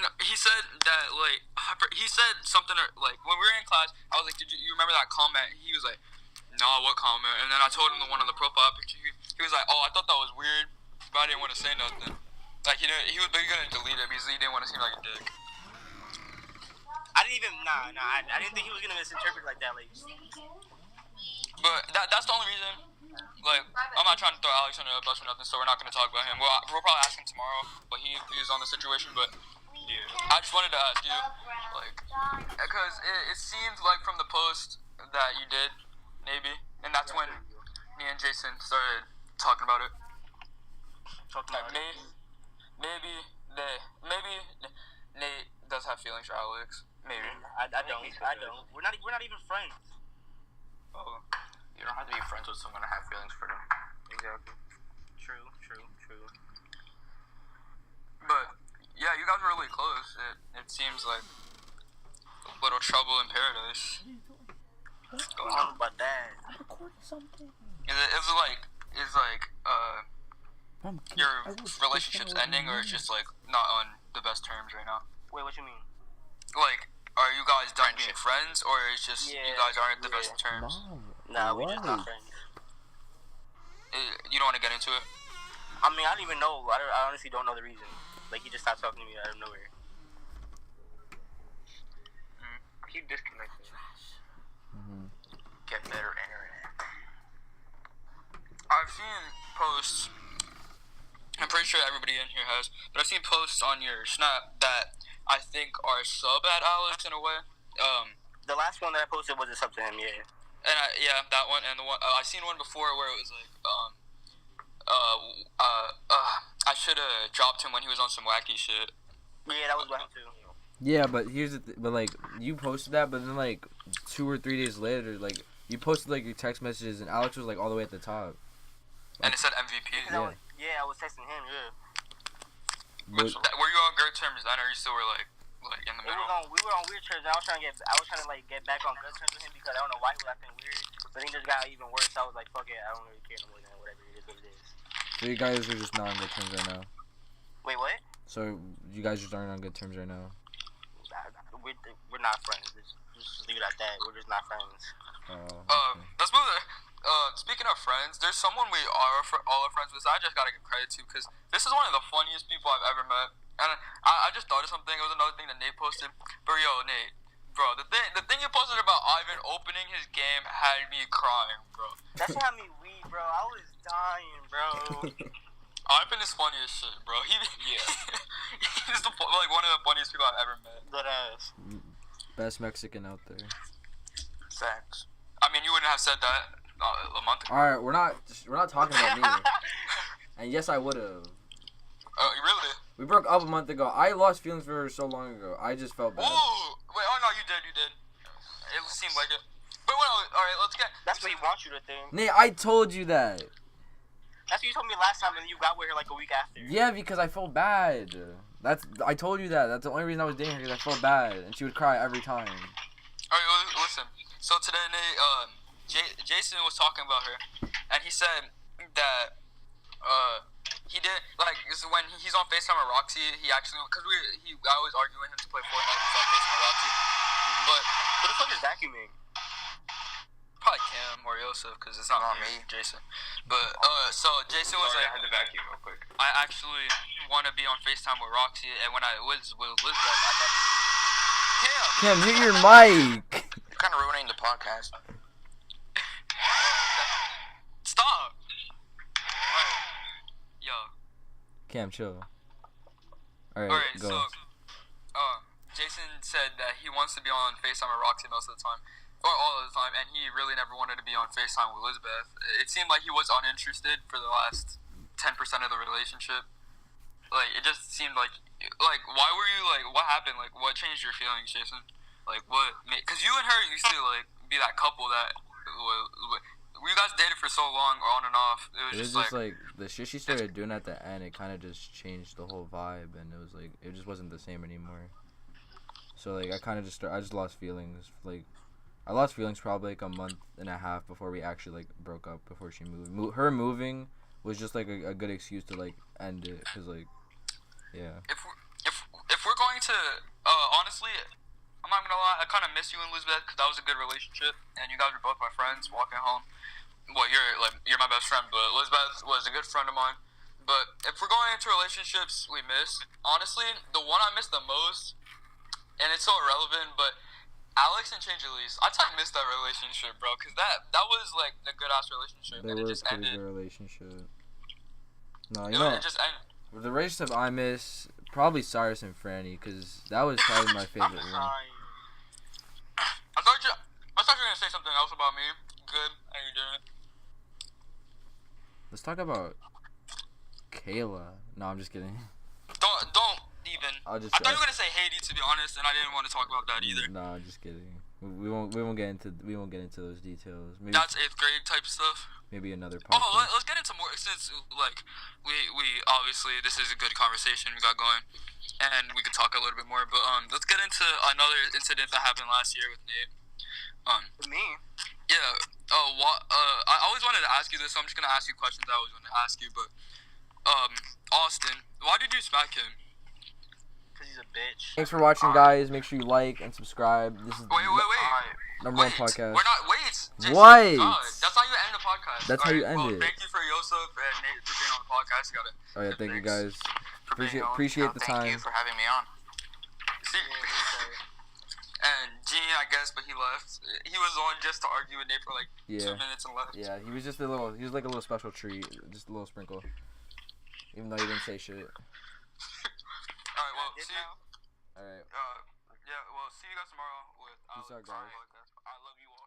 [SPEAKER 2] No, he said that, like, he said something, like, when we were in class, I was like, did you remember that comment? He was like, no, what comment? And then I told him the one on the profile picture. He was like, oh, I thought that was weird, but I didn't want to say nothing. Like, he was gonna delete it because he didn't want to seem like a dick.
[SPEAKER 4] I didn't even, I didn't think he was gonna misinterpret like that, like.
[SPEAKER 2] But that's the only reason. Like, I'm not trying to throw Alex under a bus or nothing, so we're not gonna talk about him. We'll probably ask him tomorrow, but he is on the situation. But yeah, I just wanted to ask you, like, because it seemed like from the post that you did, maybe, and that's when me and Jason started talking about it. Maybe Nate does have feelings for Alex. Maybe.
[SPEAKER 4] I don't. We're not even friends.
[SPEAKER 2] Oh.
[SPEAKER 3] You don't have to be friends with someone to have feelings for them.
[SPEAKER 5] exactly.
[SPEAKER 4] True.
[SPEAKER 2] But yeah, you guys were really close. It seems like a little trouble in paradise. What's going on?
[SPEAKER 4] About that.
[SPEAKER 2] Is your relationship's ending, or it's just like not on the best terms right now?
[SPEAKER 4] Wait, what you mean?
[SPEAKER 2] Like, are you guys done being friends, or it's just you guys aren't the best terms?
[SPEAKER 4] Nah, we just not friends.
[SPEAKER 2] You don't want to get into it?
[SPEAKER 4] I mean, I don't even know. I honestly don't know the reason. Like, he just stopped talking to me out of nowhere.
[SPEAKER 5] Keep disconnecting.
[SPEAKER 3] Get better internet.
[SPEAKER 2] I've seen posts, I'm pretty sure everybody in here has, but I've seen posts on your Snap that I think are sub at Alex in a way.
[SPEAKER 4] The last one that I posted was a sub to him, yeah.
[SPEAKER 2] And that one, and the one, I seen one before where it was like, I should have dropped him when he was on some wacky shit.
[SPEAKER 4] Yeah, that was wacky too.
[SPEAKER 1] Yeah, but here's but like you posted that, but then like 2 or 3 days later, like you posted like your text messages, and Alex was like all the way at the top.
[SPEAKER 2] And it said MVP.
[SPEAKER 4] I was texting him. Yeah.
[SPEAKER 2] Were you on good terms then, or you still were like in the middle?
[SPEAKER 4] We were on weird terms. I was trying to like get back on good terms with him because I don't know why he was acting weird. But then this got even worse. So I was like, fuck it, I don't really care no more than whatever it is what it is.
[SPEAKER 1] So you guys are just not on good terms right now.
[SPEAKER 4] Wait, what?
[SPEAKER 1] So you guys just aren't on good terms right now.
[SPEAKER 4] We're not friends. Just leave it at that. We're just not friends.
[SPEAKER 2] Let's move there. Speaking of friends, there's someone we all are friends with. I just gotta give credit to because this is one of the funniest people I've ever met. And I just thought of something. It was another thing that Nate posted. But yo, Nate, bro, the thing you posted about Ivan opening his game had me crying, bro.
[SPEAKER 4] That shit had me weak, bro. I was dying, bro.
[SPEAKER 2] Ivan is funny as shit, bro. He's one of the funniest people I've ever met.
[SPEAKER 4] Good ass.
[SPEAKER 1] Best Mexican out there.
[SPEAKER 2] Thanks. I mean, you wouldn't have said that a month ago.
[SPEAKER 1] All right, we're not talking about me. And yes, I would have.
[SPEAKER 2] Really?
[SPEAKER 1] We broke up a month ago. I lost feelings for her so long ago. I just felt bad.
[SPEAKER 2] Ooh, wait, oh no, you did. It seemed like it. But well, all right, let's get.
[SPEAKER 4] That's what he wants you to think.
[SPEAKER 1] Nate, I told you that.
[SPEAKER 4] That's what you told me last time, and you got with her like a week after.
[SPEAKER 1] Yeah, because I felt bad. I told you that. That's the only reason I was dating her, because I felt bad, and she would cry every time.
[SPEAKER 2] All right, listen. So today, Nate, Jason was talking about her, and he said that he did when he's on FaceTime with Roxy, he actually I always argue with him to play Fortnite. He's on FaceTime with Roxy, but
[SPEAKER 4] Who the fuck is vacuuming?
[SPEAKER 2] Probably Cam or Yosef, because it's not me, Jason. But, so Jason was
[SPEAKER 5] Sorry,
[SPEAKER 2] like,
[SPEAKER 5] I had to vacuum real quick.
[SPEAKER 2] I actually want to be on FaceTime with Roxy, and when I was with Elizabeth, I thought,
[SPEAKER 1] Cam, mute your mic.
[SPEAKER 3] You're kind of ruining the podcast.
[SPEAKER 2] Stop! Alright. Yo.
[SPEAKER 1] Cam, chill. Alright,
[SPEAKER 2] Alright,
[SPEAKER 1] go.
[SPEAKER 2] so, Jason said that he wants to be on FaceTime with Roxy most of the time. Or all of the time, and he really never wanted to be on FaceTime with Elizabeth. It seemed like he was uninterested for the last 10% of the relationship. Like, it just seemed like, why were you, like, what happened? Like, what changed your feelings, Jason? Like, what made, because you and her used to, like, be that couple that, you guys dated for so long, on and off. It was just like,
[SPEAKER 1] the shit she started doing at the end, it kind of just changed the whole vibe, and it was, like, it just wasn't the same anymore. So, like, I just lost feelings, like, I lost feelings probably like a month and a half before we actually like broke up. Before she moved, her moving was just like a good excuse to like end it. Cause like, yeah.
[SPEAKER 2] If we're going to, honestly, I'm not gonna lie, I kind of miss you and Elizabeth because that was a good relationship, and you guys were both my friends walking home. Well, you're my best friend, but Elizabeth was a good friend of mine. But if we're going into relationships we miss, honestly, the one I miss the most, and it's so irrelevant, but Alex and Changelise, I miss that relationship, bro, because that was, like, a good-ass relationship,
[SPEAKER 1] They
[SPEAKER 2] and
[SPEAKER 1] were
[SPEAKER 2] it just
[SPEAKER 1] a pretty
[SPEAKER 2] ended.
[SPEAKER 1] good relationship. No,
[SPEAKER 2] It just ended.
[SPEAKER 1] the relationship I miss, probably Cyrus and Franny, because that was probably my favorite one.
[SPEAKER 2] I thought you were going to say something else about me. Good, how you doing?
[SPEAKER 1] Let's talk about Kayla. No, I'm just kidding.
[SPEAKER 2] Don't even. I thought you were going to say Haiti, to be honest, and I didn't want to talk about that either.
[SPEAKER 1] No, I'm just kidding. We won't get into those details. Maybe
[SPEAKER 2] That's 8th grade type stuff.
[SPEAKER 1] maybe another podcast.
[SPEAKER 2] Oh, let's get into more, since, like, we obviously, this is a good conversation we got going, and we could talk a little bit more, but, let's get into another incident that happened last year with Nate.
[SPEAKER 4] With me?
[SPEAKER 2] Yeah, I always wanted to ask you this, so I'm just gonna ask you questions I always wanted to ask you, but, Austin, why did you smack him?
[SPEAKER 4] Because he's a bitch.
[SPEAKER 1] Thanks for watching, guys. Make sure you like and subscribe. This is
[SPEAKER 2] Wait.
[SPEAKER 1] number one podcast.
[SPEAKER 2] We're not, Jason,
[SPEAKER 1] What?
[SPEAKER 2] God, that's how you end the podcast.
[SPEAKER 1] That's how you end it.
[SPEAKER 2] Thank you for Yosef and Nate for being on the podcast. You got it.
[SPEAKER 1] Oh yeah, thank you guys.
[SPEAKER 2] For being on.
[SPEAKER 1] Appreciate the time.
[SPEAKER 3] Thank you for having me on.
[SPEAKER 2] And Gene, I guess, but he left. He was on just to argue with Nate for like 2 minutes and left.
[SPEAKER 1] Yeah, he was like a little special treat, just a little sprinkle. Even though he didn't say shit.
[SPEAKER 2] Alright, well, see you.
[SPEAKER 1] Alright.
[SPEAKER 2] Yeah, well, see you guys tomorrow with
[SPEAKER 1] Peace out, guys.
[SPEAKER 2] I love you all.